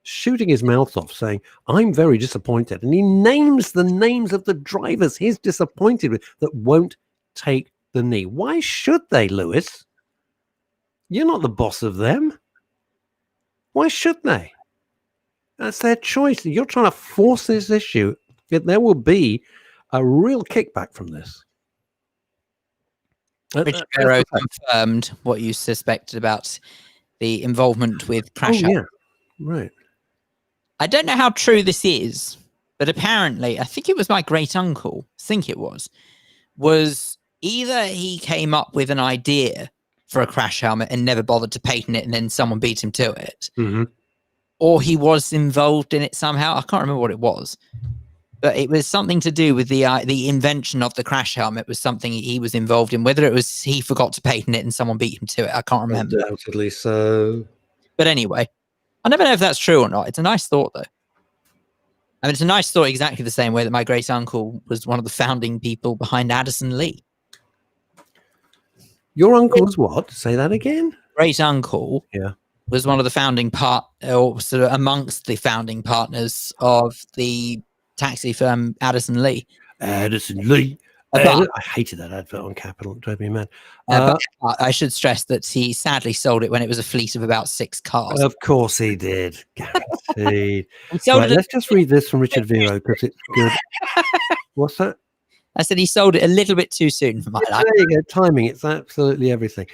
[SPEAKER 1] shooting his mouth off saying, I'm very disappointed. And he names the names of the drivers he's disappointed with that won't take the knee. Why should they, Lewis? You're not the boss of them. Why should they? That's their choice. You're trying to force this issue. Yet there will be a real kickback from this.
[SPEAKER 2] Richard Vero confirmed what you suspected about the involvement with crash.
[SPEAKER 1] Oh, yeah. Right.
[SPEAKER 2] I don't know how true this is, but apparently, I think it was my great uncle, was either he came up with an idea for a crash helmet and never bothered to patent it, and then someone beat him to it, or he was involved in it somehow. I can't remember what it was, but it was something to do with the invention of the crash helmet was something he was involved in. Whether it was he forgot to patent it and someone beat him to it, I can't remember.
[SPEAKER 1] Undoubtedly so.
[SPEAKER 2] But anyway, I never know if that's true or not. It's a nice thought, though. I mean, it's a nice thought exactly the same way that my great uncle was one of the founding people behind Addison Lee.
[SPEAKER 1] Your uncle's what? Say that again?
[SPEAKER 2] Great uncle,
[SPEAKER 1] yeah,
[SPEAKER 2] was one of the or sort of amongst the founding partners of the taxi firm Addison Lee.
[SPEAKER 1] Addison Lee. I hated that advert on Capital. It drove me mad.
[SPEAKER 2] But I should stress that he sadly sold it when it was a fleet of about 6 cars.
[SPEAKER 1] Of course he did. Guaranteed. Right, let's just read this from Richard Vero because it's good. What's that?
[SPEAKER 2] I said he sold it a little bit too soon for my life.
[SPEAKER 1] There you go. Timing. It's absolutely everything.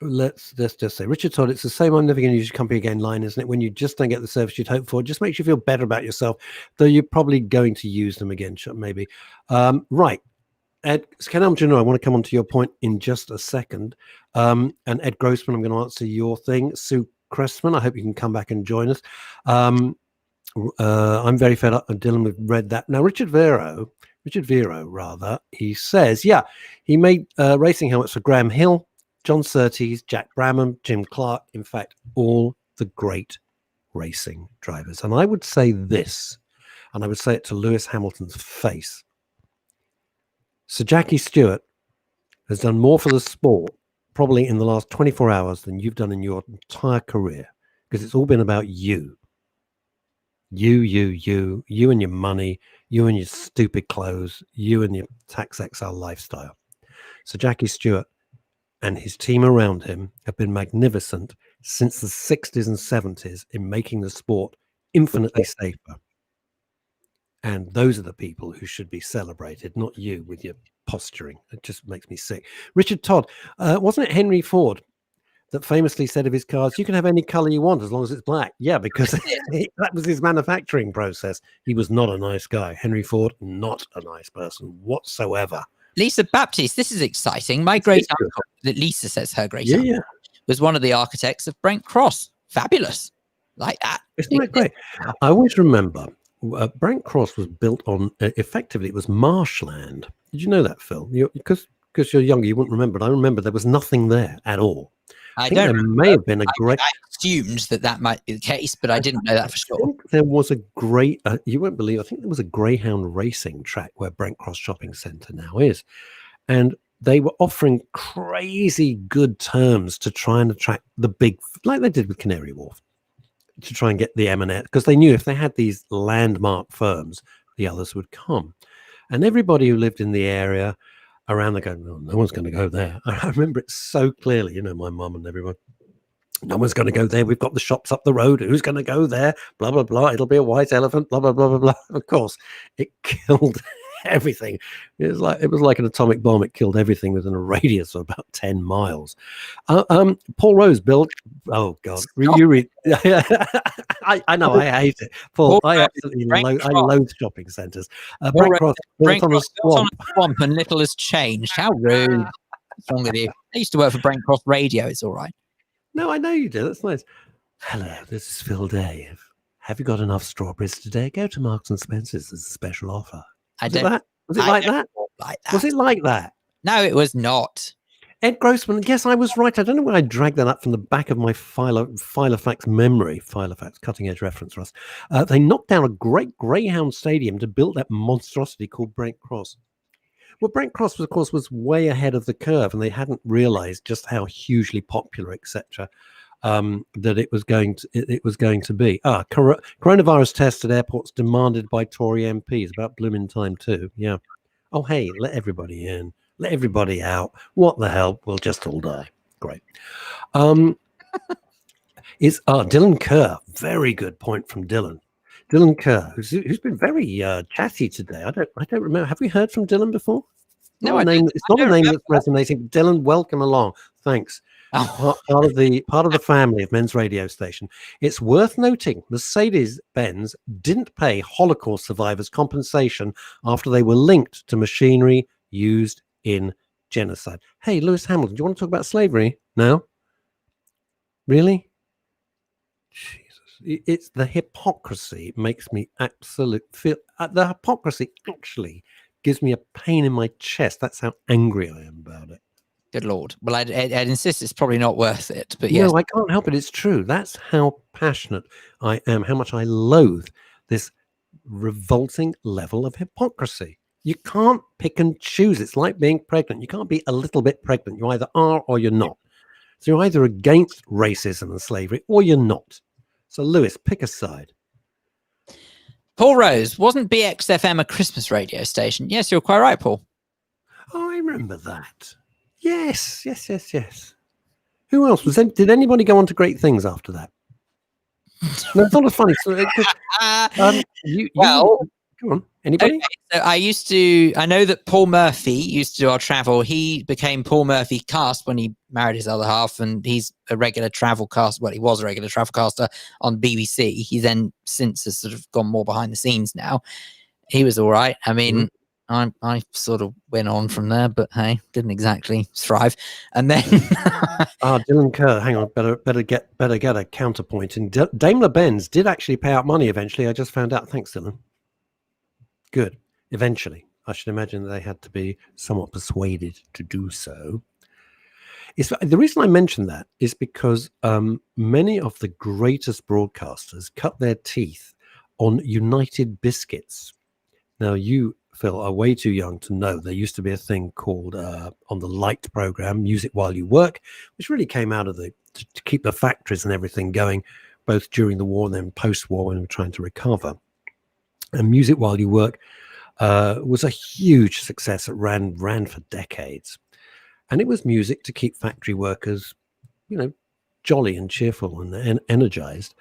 [SPEAKER 1] Let's just say, Richard told it's the same I'm never going to use your company again line, isn't it? When you just don't get the service you'd hope for, it just makes you feel better about yourself, though you're probably going to use them again, maybe. Right. Ed, Ken Jr., I want to come on to your point in just a second. And Ed Grossman, I'm going to answer your thing. Sue Cressman, I hope you can come back and join us. I'm very fed up. And Dylan, we've read that. Now, Richard Vero, he says, yeah, he made racing helmets for Graham Hill, John Surtees, Jack Bramham, Jim Clark, in fact, all the great racing drivers. And I would say this, and I would say it to Lewis Hamilton's face. Sir Jackie Stewart has done more for the sport probably in the last 24 hours than you've done in your entire career, because it's all been about you. You and your money, you and your stupid clothes, you and your tax exile lifestyle. So Jackie Stewart and his team around him have been magnificent since the 60s and 70s in making the sport infinitely safer. And those are the people who should be celebrated, not you with your posturing. It just makes me sick. Richard Todd, wasn't it Henry Ford that famously said of his cars, you can have any color you want as long as it's black? Yeah, because that was his manufacturing process. He was not a nice guy. Henry Ford, not a nice person whatsoever.
[SPEAKER 2] Lisa Baptiste, this is exciting. My great uncle, that Lisa says her great uncle, was one of the architects of Brent Cross. Fabulous. Like that.
[SPEAKER 1] Isn't that great? I always remember Brent Cross was built on, effectively, it was marshland. Did you know that, Phil? Because you're younger, you wouldn't remember. But I remember there was nothing there at all. I think there may have been a great...
[SPEAKER 2] I assumed that might be the case, but I didn't know that for sure.
[SPEAKER 1] I think there was a great... you won't believe, I think there was a greyhound racing track where Brent Cross Shopping Centre now is. And they were offering crazy good terms to try and attract the big... like they did with Canary Wharf, to try and get the M&S, because they knew if they had these landmark firms, the others would come. And everybody who lived in the area around there going, oh, no one's going to go there. I remember it so clearly, you know, my mum and everyone. No one's going to go there. We've got the shops up the road. Who's going to go there? Blah, blah, blah. It'll be a white elephant, blah, blah, blah, blah, blah. Of course, it killed everything. It was like an atomic bomb. It killed everything within a radius of about 10 miles. Paul Rose built, oh God, you read. I know, I hate it. Paul, I absolutely loathe shopping centres. Brent Cross built on a
[SPEAKER 2] swamp and little has changed. How rude. What's wrong with you? I used to work for Brent Cross Radio. It's all right.
[SPEAKER 1] No, I know you do. That's nice. Hello, this is Phil Day. Have you got enough strawberries today? Go to Marks and Spencer's. There's a special offer. Was it like that? Was it like that?
[SPEAKER 2] No, it was not.
[SPEAKER 1] Ed Grossman, yes, I was right. I don't know why I dragged that up from the back of my Filofax memory. Filofax, cutting edge reference, Russ. They knocked down a great Greyhound stadium to build that monstrosity called Brent Cross. Well, Brent Cross, of course, was way ahead of the curve, and they hadn't realized just how hugely popular, etc., that it was going to be. Coronavirus tests at airports demanded by Tory MPs. About blooming time too. Yeah. Oh, hey, let everybody in, let everybody out. What the hell? We'll just all die. Great. Dylan Kerr. Very good point from Dylan. Dylan Kerr, who's been very chatty today. I don't remember. Have we heard from Dylan before?
[SPEAKER 2] No,
[SPEAKER 1] it's not a name that's resonating. Dylan, welcome along. Thanks. Part of the family of Men's Radio Station. It's worth noting Mercedes-Benz didn't pay Holocaust survivors compensation after they were linked to machinery used in genocide. Hey, Lewis Hamilton, do you want to talk about slavery now? Really? Jesus, it's the hypocrisy makes me feel. The hypocrisy actually gives me a pain in my chest. That's how angry I am about it.
[SPEAKER 2] Good Lord. Well, I'd insist it's probably not worth it, but yes.
[SPEAKER 1] No, I can't help it. It's true. That's how passionate I am, how much I loathe this revolting level of hypocrisy. You can't pick and choose. It's like being pregnant. You can't be a little bit pregnant. You either are or you're not. So you're either against racism and slavery or you're not. So, Lewis, pick a side.
[SPEAKER 2] Paul Rose, wasn't BXFM a Christmas radio station? Yes, you're quite right, Paul.
[SPEAKER 1] Oh, I remember that. Yes. Who else was there? Did anybody go on to great things after that? No, it's not funny. So, come on. Anybody?
[SPEAKER 2] Okay, so I know that Paul Murphy used to do our travel. He became Paul Murphy Cast when he married his other half, and he's a regular travel cast. Well, he was a regular travel caster on BBC. He then since has sort of gone more behind the scenes now. He was all right. I mean, I sort of went on from there, but hey, didn't exactly thrive. And then
[SPEAKER 1] Dylan Kerr, hang on, better get a counterpoint. And Daimler-Benz did actually pay out money eventually. I just found out. Thanks, Dylan. Good. Eventually, I should imagine they had to be somewhat persuaded to do so. The reason I mention that is because many of the greatest broadcasters cut their teeth on United Biscuits. Now, you, Phil, are way too young to know there used to be a thing called on the Light program, Music While You Work, which really came out of to keep the factories and everything going, both during the war and then post-war when we were trying to recover. And Music While You Work was a huge success. It ran for decades. And it was music to keep factory workers, jolly and cheerful and energized.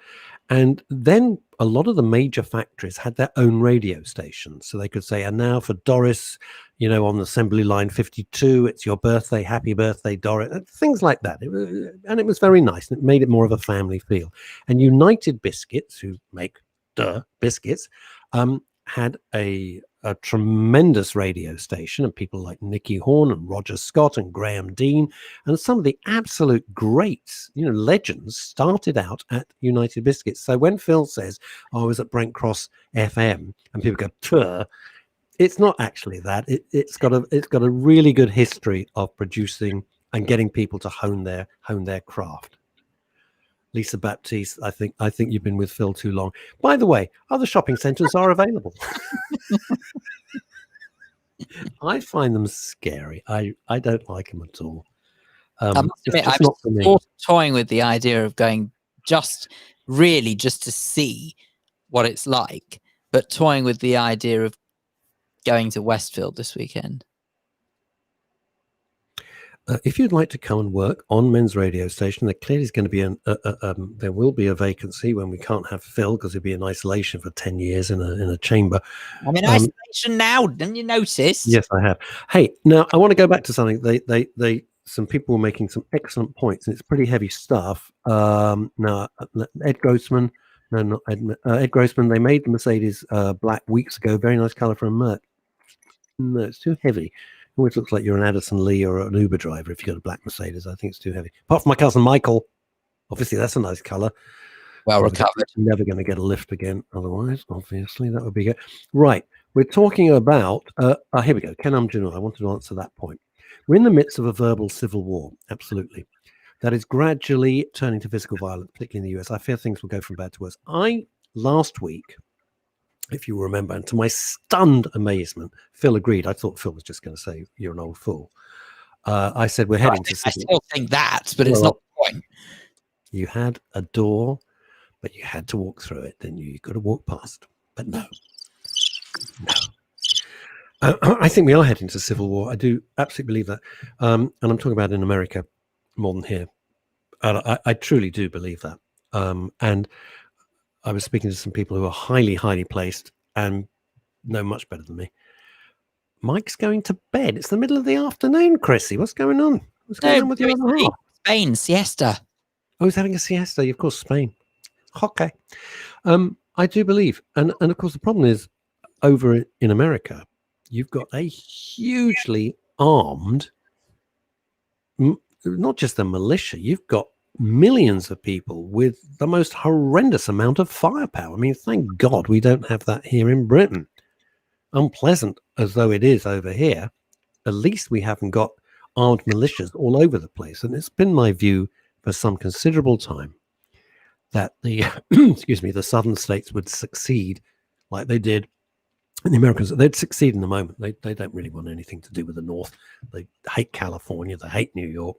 [SPEAKER 1] And then a lot of the major factories had their own radio stations. So they could say, and now for Doris, on assembly line 52, it's your birthday, happy birthday, Doris, things like that. And it was very nice. And it made it more of a family feel. And United Biscuits, who make biscuits, had a tremendous radio station, and people like Nicky Horn and Roger Scott and Graham Dean and some of the absolute greats, legends, started out at United Biscuits. So when Phil says, I was at Brent Cross FM, and people go, "Tuh," it's not actually that. It's got a really good history of producing and getting people to hone their craft. Lisa Baptiste, I think you've been with Phil too long. By the way, other shopping centres are available. I find them scary. I don't like them at all.
[SPEAKER 2] I must admit, I was toying with the idea of going just to see what it's like, but toying with the idea of going to Westfield this weekend.
[SPEAKER 1] If you'd like to come and work on Men's Radio Station, there clearly is going to be there will be a vacancy when we can't have Phil because he'll be in isolation for 10 years in a chamber.
[SPEAKER 2] I'm in isolation now. Didn't you notice?
[SPEAKER 1] Yes, I have. Hey, now I want to go back to something. Some people were making some excellent points, and it's pretty heavy stuff. Now, Ed Grossman, Ed Grossman, they made the Mercedes black weeks ago. Very nice color for a Merc. No, it's too heavy. It always looks like you're an Addison Lee or an Uber driver if you've got a black Mercedes. I think it's too heavy. Apart from my cousin Michael. Obviously, that's a nice color.
[SPEAKER 2] Well recovered.
[SPEAKER 1] Never going to get a lift again. Otherwise, obviously, that would be good. Right. We're talking about, here we go. Ken Umjanu, I wanted to answer that point. We're in the midst of a verbal civil war. Absolutely. That is gradually turning to physical violence, particularly in the US. I fear things will go from bad to worse. Last week, if you remember, and to my stunned amazement, Phil agreed. I thought Phil was just going to say, you're an old fool. I said, we're heading to...
[SPEAKER 2] I still think that, but it's not the point.
[SPEAKER 1] You had a door, but you had to walk through it. Then you got to walk past. But no. I think we are heading to civil war. I do absolutely believe that. And I'm talking about in America more than here. I truly do believe that. And I was speaking to some people who are highly, highly placed and know much better than me. Mike's going to bed. It's the middle of the afternoon, Chrissy. What's going on? What's going on with your other half?
[SPEAKER 2] Spain, siesta.
[SPEAKER 1] Oh, he's having a siesta. Of course, Spain. Okay. I do believe. And of course, the problem is over in America, you've got a hugely armed, not just a militia, you've got millions of people with the most horrendous amount of firepower. I mean, thank God we don't have that here in Britain. Unpleasant as though it is over here, at least we haven't got armed militias all over the place. And it's been my view for some considerable time that the the southern states would succeed like they did. And the Americans, they'd succeed in the moment. They don't really want anything to do with the North. They hate California. They hate New York.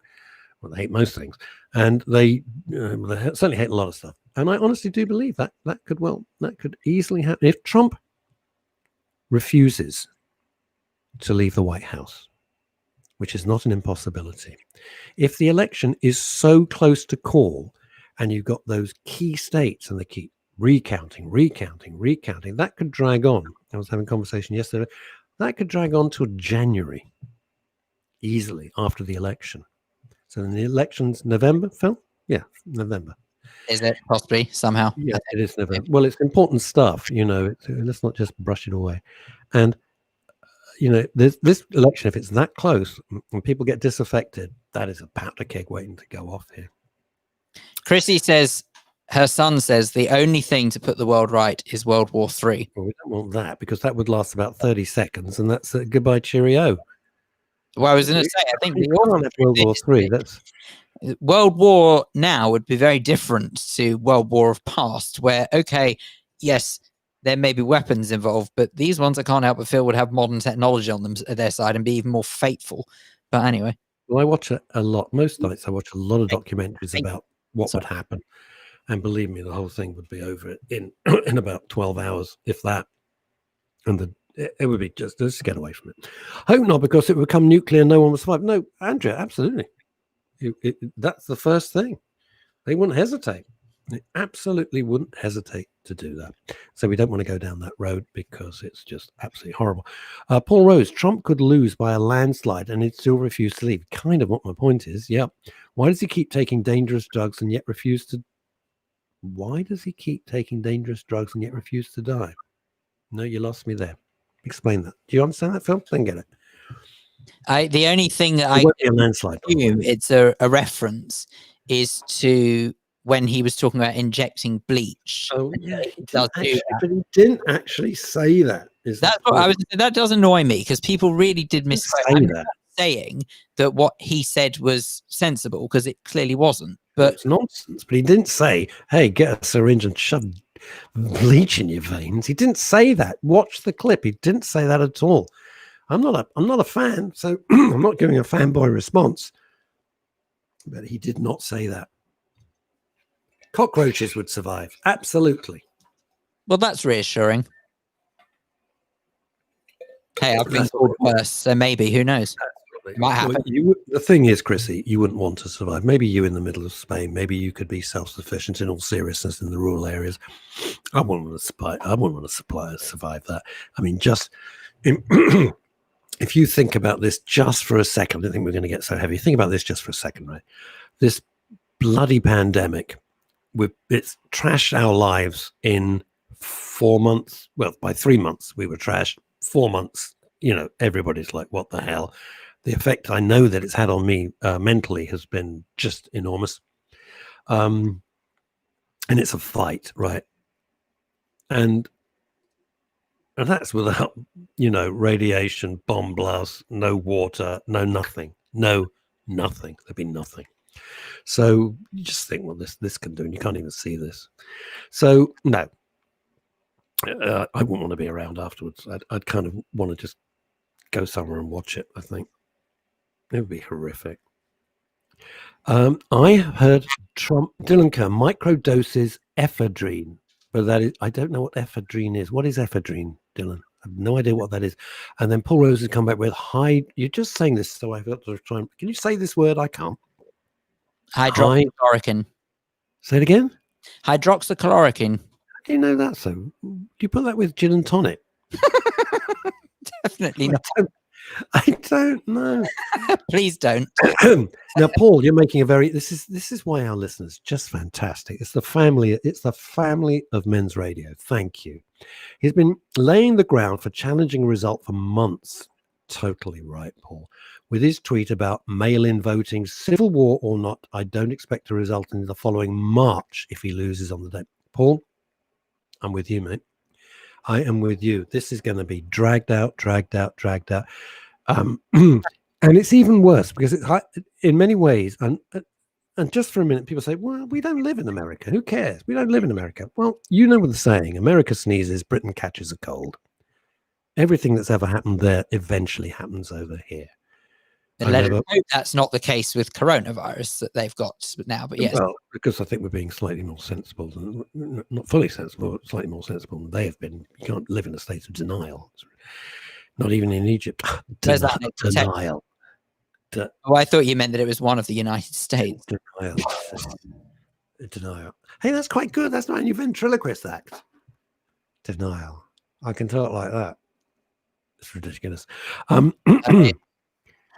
[SPEAKER 1] Well, they hate most things. And they certainly hate a lot of stuff. And I honestly do believe that could easily happen. If Trump refuses to leave the White House, which is not an impossibility, if the election is so close to call and you've got those key states and they keep recounting, that could drag on. I was having a conversation yesterday. That could drag on till January, easily, after the election. So then the election's November, Phil? Yeah, November.
[SPEAKER 2] Is it possibly somehow?
[SPEAKER 1] Yeah, it is November. Well, it's important stuff, let's not just brush it away. And, there's this election, if it's that close and people get disaffected, that is a powder keg waiting to go off here.
[SPEAKER 2] Chrissy says, her son says, the only thing to put the world right is World War III.
[SPEAKER 1] Well, we don't want that because that would last about 30 seconds and that's goodbye, cheerio.
[SPEAKER 2] Well, I was going to say, I think
[SPEAKER 1] You can't have World War III. That's
[SPEAKER 2] World War now would be very different to World War of past, where, okay, yes, there may be weapons involved, but these ones I can't help but feel would have modern technology on them at their side and be even more fateful. But anyway.
[SPEAKER 1] Well, I watch it a lot. Most nights I watch a lot of documentaries about what would happen. And believe me, the whole thing would be over in in about 12 hours, if that. And it would be just get away from it. Hope not, because it would become nuclear and no one would survive. No, Andrea, absolutely. That's the first thing. They wouldn't hesitate. They absolutely wouldn't hesitate to do that. So we don't want to go down that road because it's just absolutely horrible. Paul Rose, Trump could lose by a landslide and he'd still refuse to leave. Kind of what my point is. Yeah. Why does he keep taking dangerous drugs and yet refuse to? Why does he keep taking dangerous drugs and yet refuse to die? No, you lost me there. Explain that. Do you understand that, Phil? Then get it.
[SPEAKER 2] The only thing that
[SPEAKER 1] it won't be a landslide.
[SPEAKER 2] It's a reference is to when he was talking about injecting bleach.
[SPEAKER 1] Oh yeah, but he didn't actually say that.
[SPEAKER 2] That's what I was. That does annoy me because people really did misquote. I'm not saying that what he said was sensible because it clearly wasn't. But
[SPEAKER 1] it's nonsense. But he didn't say, "Hey, get a syringe and shove bleach in your veins." He didn't say that. Watch the clip. He didn't say that at all. I'm not a fan, so I'm not giving a fanboy response. But he did not say that. Cockroaches would survive. Absolutely.
[SPEAKER 2] Well, that's reassuring. Hey, I've been called worse, so maybe, who knows? It might happen.
[SPEAKER 1] The thing is, Chrissy, you wouldn't want to survive. Maybe you in the middle of Spain. Maybe you could be self-sufficient in all seriousness in the rural areas. I wouldn't want to survive that. I mean, just if you think about this just for a second, I don't think we're going to get so heavy. Think about this just for a second, right? This bloody pandemic, it's trashed our lives in 4 months. Well, by 3 months we were trashed. 4 months, everybody's like, what the hell? The effect I know that it's had on me mentally has been just enormous. And it's a fight, right? And that's without, radiation, bomb blasts, no water, no nothing. There'd be nothing. So you just think, well, this can do, and you can't even see this. So no, I wouldn't want to be around afterwards. I'd kind of want to just go somewhere and watch it. I think it would be horrific. I have heard Dylan Kerr microdoses ephedrine, but that is, I don't know what ephedrine is. What is ephedrine, Dylan? I have no idea what that is. And then Paul Rose has come back with you're just saying this, so I've got to try and. Can you say this word? I can't.
[SPEAKER 2] Hydroxychloroquine.
[SPEAKER 1] Say it again.
[SPEAKER 2] Hydroxychloroquine.
[SPEAKER 1] How do you know that? So do you put that with gin and tonic?
[SPEAKER 2] Definitely not.
[SPEAKER 1] I don't know.
[SPEAKER 2] Please don't.
[SPEAKER 1] Now, Paul, you're making this is why our listeners just fantastic. It's the family of men's radio. Thank you. He's been laying the ground for challenging a result for months. Totally right, Paul. With his tweet about mail-in voting, civil war or not, I don't expect a result in the following March if he loses on the day. Paul, I'm with you, mate. I am with you. This is going to be dragged out. And it's even worse because it's in many ways. And just for a minute, people say, well, we don't live in America. Who cares? We don't live in America. Well, you know what the saying, America sneezes, Britain catches a cold. Everything that's ever happened there eventually happens over here.
[SPEAKER 2] And that's not the case with coronavirus that they've got now, but yes.
[SPEAKER 1] Well, because I think we're being slightly more sensible than, not fully sensible, but slightly more sensible than they have been. You can't live in a state of denial. Not even in Egypt. Denial.
[SPEAKER 2] Oh, I thought you meant that it was one of the United States.
[SPEAKER 1] Denial. Hey, that's quite good. That's not a new ventriloquist act. Denial. I can talk like that. It's ridiculous.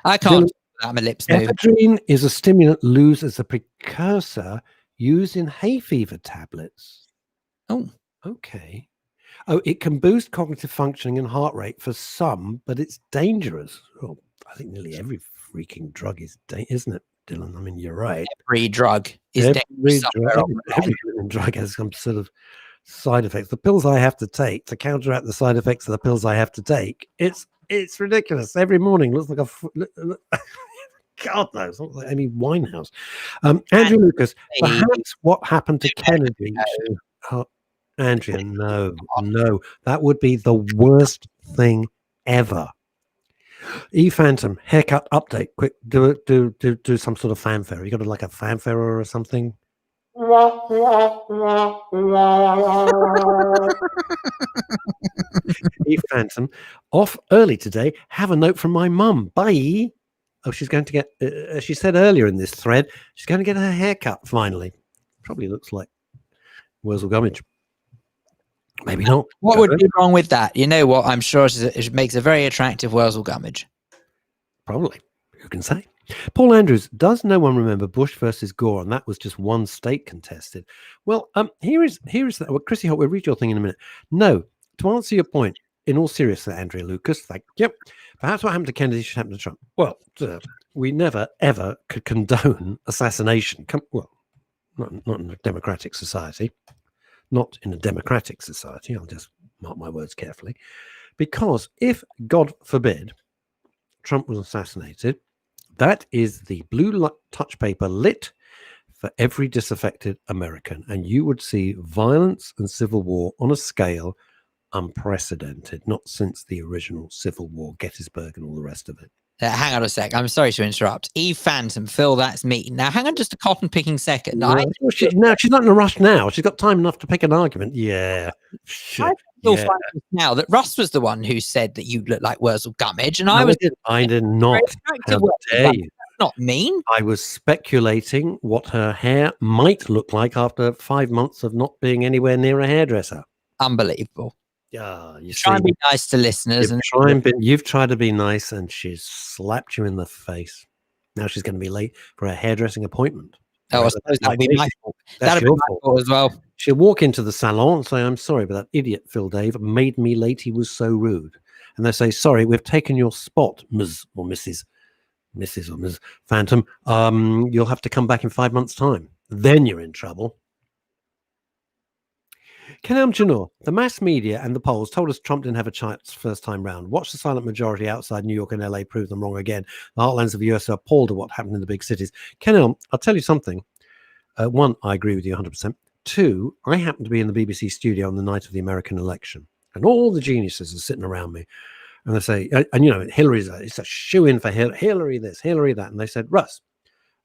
[SPEAKER 2] I can't. My lips move.
[SPEAKER 1] Ephedrine is a stimulant used as a precursor used in hay fever tablets.
[SPEAKER 2] Oh,
[SPEAKER 1] okay. Oh, it can boost cognitive functioning and heart rate for some, but it's dangerous. Oh, I think nearly every freaking drug is, isn't it, Dylan? I mean, you're right.
[SPEAKER 2] Every drug is dangerous.
[SPEAKER 1] Every drug has some sort of side effects. The pills I have to take to counteract the side effects of the pills I have to take, it's It's ridiculous. Every morning looks like God knows, looks like Amy Winehouse. Andrew Lucas, perhaps what happened to Kennedy? Oh, Andrea, no, that would be the worst thing ever. Phantom haircut update. Quick, do some sort of fanfare. You got like a fanfare or something. Phantom off early today. Have a note from my mum. Bye. Oh, she's going to get. As she said earlier in this thread, she's going to get her haircut finally. Probably looks like Wurzel Gummidge. Maybe not.
[SPEAKER 2] What would be wrong with that? You know what? I'm sure it makes a very attractive Wurzel Gummidge.
[SPEAKER 1] Probably. Who can say? Paul Andrews, does no one remember Bush versus Gore? And that was just one state contested. Well, here is that. Well, Chrissy Holt, we'll read your thing in a minute. No, to answer your point, in all seriousness, Andrea Lucas, yep. Perhaps what happened to Kennedy should happen to Trump. Well, we never ever could condone assassination. Well, not in a democratic society. Not in a democratic society. I'll just mark my words carefully. Because if, God forbid, Trump was assassinated, that is the blue touch paper lit for every disaffected American. And you would see violence and civil war on a scale unprecedented, not since the original Civil War, Gettysburg and all the rest of it.
[SPEAKER 2] Hang on a sec. I'm sorry to interrupt. Phantom, Phil, that's me. Now, hang on just a cotton-picking second.
[SPEAKER 1] No, she's not in a rush now. She's got time enough to pick an argument. Yeah.
[SPEAKER 2] I feel now that Russ was the one who said that you look like Wurzel Gummidge, and
[SPEAKER 1] I did not. How dare you?
[SPEAKER 2] Not mean.
[SPEAKER 1] I was speculating what her hair might look like after 5 months of not being anywhere near a hairdresser.
[SPEAKER 2] Unbelievable.
[SPEAKER 1] Yeah, you
[SPEAKER 2] try and be nice to listeners.
[SPEAKER 1] You've tried to be nice, and she's slapped you in the face. Now she's going to be late for a hairdressing appointment.
[SPEAKER 2] Oh, I suppose that would be my fault. That would be my fault as well.
[SPEAKER 1] She'll walk into the salon and say, "I'm sorry, but that idiot Phil Dave made me late. He was so rude." And they say, "Sorry, we've taken your spot, Ms. or Mrs. or Ms. Phantom. You'll have to come back in 5 months' time. Then you're in trouble." Kanam Janor, the mass media and the polls told us Trump didn't have a chance first time round. Watch the silent majority outside New York and LA prove them wrong again. The heartlands of the US are appalled at what happened in the big cities. Kanam, I'll tell you something. One, I agree with you 100%. Two, I happened to be in the BBC studio on the night of the American election, and all the geniuses are sitting around me. And they say, and you know, it's a shoe-in for Hillary this, Hillary that. And they said, Russ,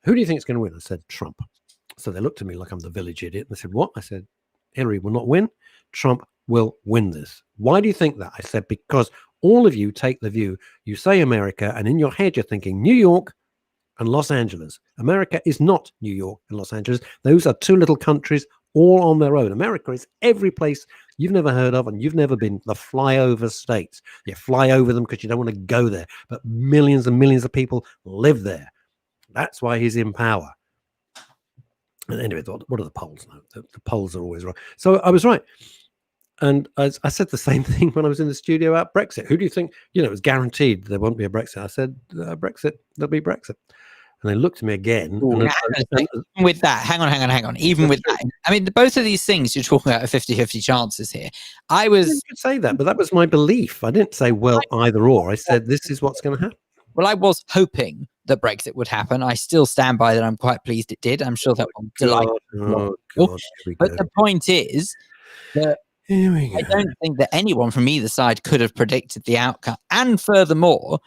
[SPEAKER 1] who do you think is going to win? I said, Trump. So they looked at me like I'm the village idiot. And they said, what? I said, Hillary will not win. Trump will win this. Why do you think that? I said, because all of you take the view, you say America, and in your head you're thinking New York and Los Angeles. America is not New York and Los Angeles. Those are two little countries all on their own. America is every place you've never heard of and you've never been, the flyover states. You fly over them because you don't want to go there, but millions and millions of people live there. That's why he's in power. And anyway, what are the polls now? The polls are always wrong. So I was right. And I said the same thing when I was in the studio about Brexit. Who do you think, it was guaranteed there won't be a Brexit. I said, Brexit, there'll be Brexit. And they looked at me again.
[SPEAKER 2] Ooh, with that, hang on. Even with that, I mean, both of these things you're talking about are 50-50 chances here.
[SPEAKER 1] You could say that, but that was my belief. I didn't say, well, either or. I said, this is what's going to happen.
[SPEAKER 2] Well, I was hoping that Brexit would happen. I still stand by that. I'm quite pleased it did. I'm sure that will delight. But the point is that I don't think that anyone from either side could have predicted the outcome. And furthermore,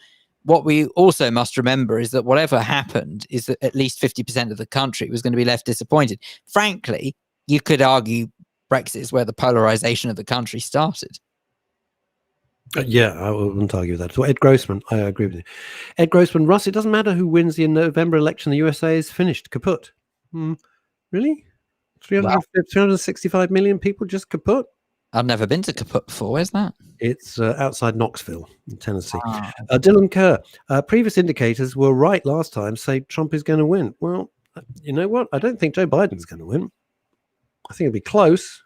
[SPEAKER 2] what we also must remember is that whatever happened is that at least 50% of the country was going to be left disappointed. Frankly, you could argue Brexit is where the polarization of the country started.
[SPEAKER 1] Yeah, I wouldn't argue with that. So Ed Grossman, I agree with you. Ed Grossman, Russ, it doesn't matter who wins the November election. The USA is finished, kaput. Really? 365 million people just kaput?
[SPEAKER 2] I've never been to kaput before. Where's that?
[SPEAKER 1] It's outside Knoxville, in Tennessee. Dylan Kerr, previous indicators were right last time, say Trump is going to win. Well, you know what? I don't think Joe Biden's going to win. I think it'll be close.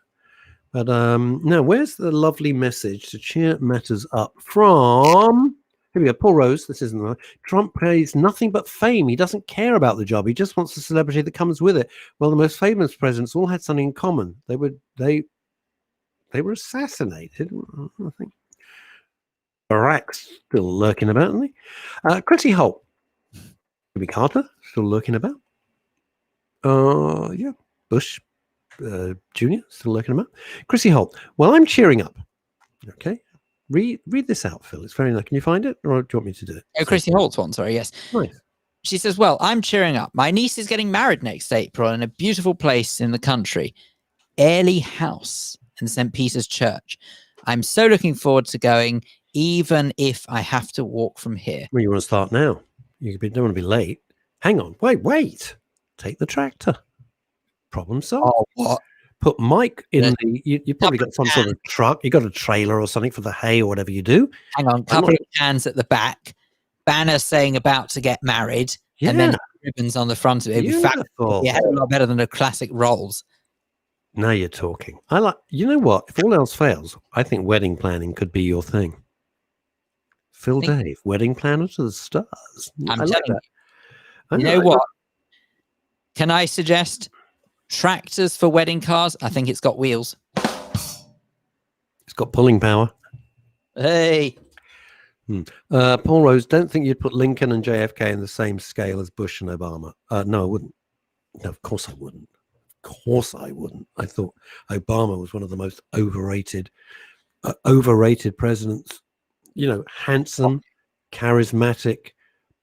[SPEAKER 1] But now, where's the lovely message to cheer matters up from? Here we go. Paul Rose. This isn't right. Trump prays nothing but fame. He doesn't care about the job. He just wants the celebrity that comes with it. Well, the most famous presidents all had something in common. They were assassinated. I think. Barack's still lurking about, isn't he? Chrissy Holt. Jimmy Carter still lurking about. Yeah. Bush Jr. still lurking about. Chrissy Holt. Well, I'm cheering up. Okay. Read this out, Phil. It's very nice. Can you find it, or do you want me to do it?
[SPEAKER 2] Oh, Chrissy Holt's one. Sorry. Yes.
[SPEAKER 1] Nice.
[SPEAKER 2] She says, well, I'm cheering up. My niece is getting married next April in a beautiful place in the country, Airlie House in St. Peter's Church. I'm so looking forward to going, even if I have to walk from here.
[SPEAKER 1] Well, you want to start now. You don't want to be late. Hang on. Wait. Take the tractor. Problem solved.
[SPEAKER 2] Oh, what?
[SPEAKER 1] Put Mike in the... You probably got some sort of truck. You got a trailer or something for the hay or whatever you do.
[SPEAKER 2] Hang on. Couple of cans at the back. Banner saying about to get married.
[SPEAKER 1] Yeah.
[SPEAKER 2] And then ribbons on the front of it. It'd be fabulous. Yeah, a lot better than the classic rolls.
[SPEAKER 1] Now you're talking. You know what? If all else fails, I think wedding planning could be your thing. Phil Dave, wedding planner to the stars.
[SPEAKER 2] I'm telling you. You know what? Can I suggest tractors for wedding cars? I think it's got wheels.
[SPEAKER 1] It's got pulling power.
[SPEAKER 2] Hey.
[SPEAKER 1] Paul Rose, don't think you'd put Lincoln and JFK in the same scale as Bush and Obama. No, I wouldn't. No, of course I wouldn't. I thought Obama was one of the most overrated presidents. You know, handsome, charismatic,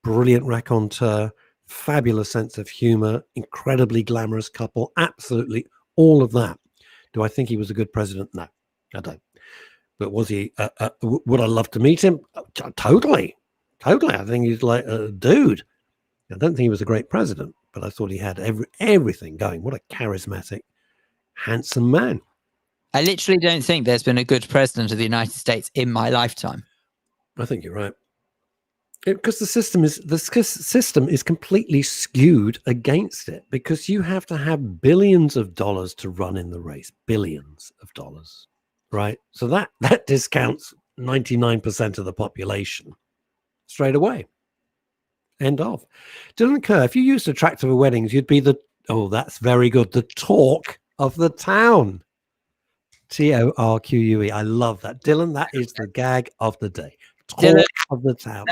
[SPEAKER 1] brilliant raconteur, fabulous sense of humor, incredibly glamorous couple, absolutely all of that. Do I think he was a good president? No, I don't. But was he? Would I love to meet him? Totally. I think he's like a dude. I don't think he was a great president, but I thought he had everything going. What a charismatic, handsome man.
[SPEAKER 2] I literally don't think there's been a good president of the United States in my lifetime.
[SPEAKER 1] I think you're right. Because the system is completely skewed against it, because you have to have billions of dollars to run in the race. Billions of dollars. Right, so that discounts 99% of the population straight away. End of. Dylan Kerr, if you used a tractor for weddings, you'd be that's very good. The talk of the town. TORQUE. I love that, Dylan. That is the gag of the day. Talk Dylan, of the town.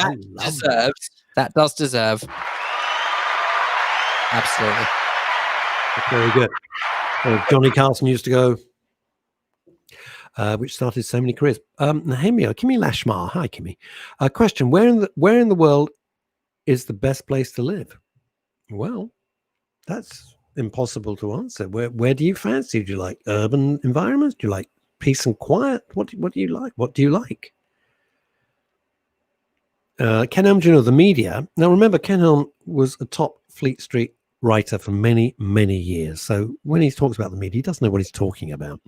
[SPEAKER 2] That does deserve. Absolutely.
[SPEAKER 1] That's very good. Johnny Carson used to go. Which started so many careers. Nehemia, Kimmy Lashmar. Hi, Kimmy. Question: Where in the world is the best place to live? Well, that's impossible to answer. Where do you fancy? Do you like urban environments? Do you like peace and quiet? What do you like? What do you like? Ken Elm Jr., the media. Now, remember, Ken Elm was a top Fleet Street writer for many, many years. So when he talks about the media, he doesn't know what he's talking about.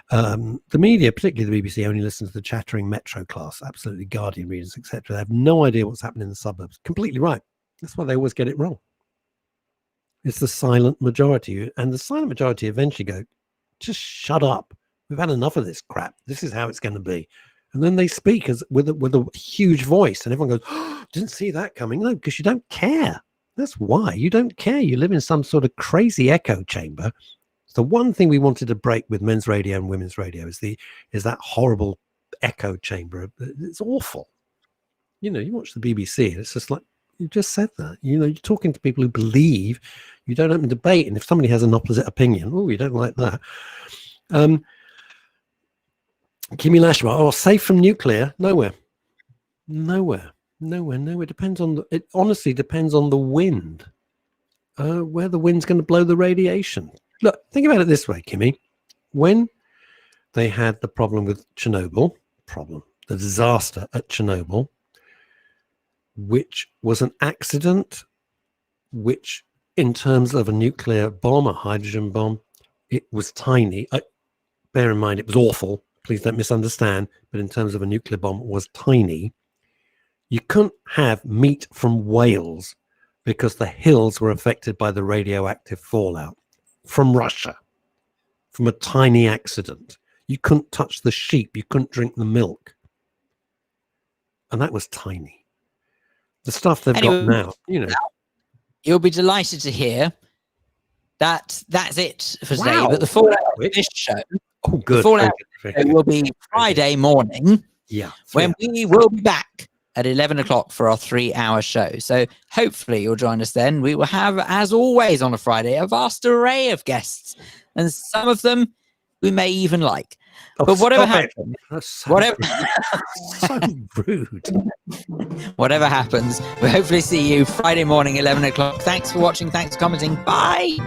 [SPEAKER 1] The media, particularly the BBC, only listen to the chattering Metro class, absolutely Guardian readers, etc. They have no idea what's happening in the suburbs. Completely right. That's why they always get it wrong. It's the silent majority. And the silent majority eventually go, just shut up. We've had enough of this crap. This is how it's going to be. And then they speak with a huge voice, and everyone goes, oh, didn't see that coming. No, because you don't care. That's why you don't care. You live in some sort of crazy echo chamber. It's the one thing we wanted to break with men's radio and women's radio is that horrible echo chamber. It's awful. You know, you watch the BBC and it's just like, you just said that. You know, you're talking to people who believe. You don't open debate. And if somebody has an opposite opinion, oh, you don't like that. Kimmy Lashmar, safe from nuclear? Nowhere. It honestly depends on the wind, where the wind's going to blow the radiation. Look, think about it this way, Kimmy. When they had the problem with Chernobyl, the disaster at Chernobyl, which was an accident, which in terms of a nuclear bomb, a hydrogen bomb, it was tiny. Bear in mind, it was awful. Please don't misunderstand. But in terms of a nuclear bomb, it was tiny. You couldn't have meat from Wales because the hills were affected by the radioactive fallout from Russia, from a tiny accident. You couldn't touch the sheep. You couldn't drink the milk. And that was tiny. The stuff they've got now, you know.
[SPEAKER 2] You'll be delighted to hear that that's it for today. But the fallout of this show,
[SPEAKER 1] oh, good.
[SPEAKER 2] The fallout will be Friday morning.
[SPEAKER 1] Yeah.
[SPEAKER 2] when we will be back at 11 o'clock for our 3-hour show. So hopefully you'll join us then. We will have, as always on a Friday, a vast array of guests, and some of them we may even like.
[SPEAKER 1] Oh,
[SPEAKER 2] But whatever
[SPEAKER 1] stop it.
[SPEAKER 2] happens,
[SPEAKER 1] That's so
[SPEAKER 2] whatever,
[SPEAKER 1] so rude.
[SPEAKER 2] whatever happens, we'll hopefully see you Friday morning, 11 o'clock. Thanks for watching. Thanks for commenting. Bye.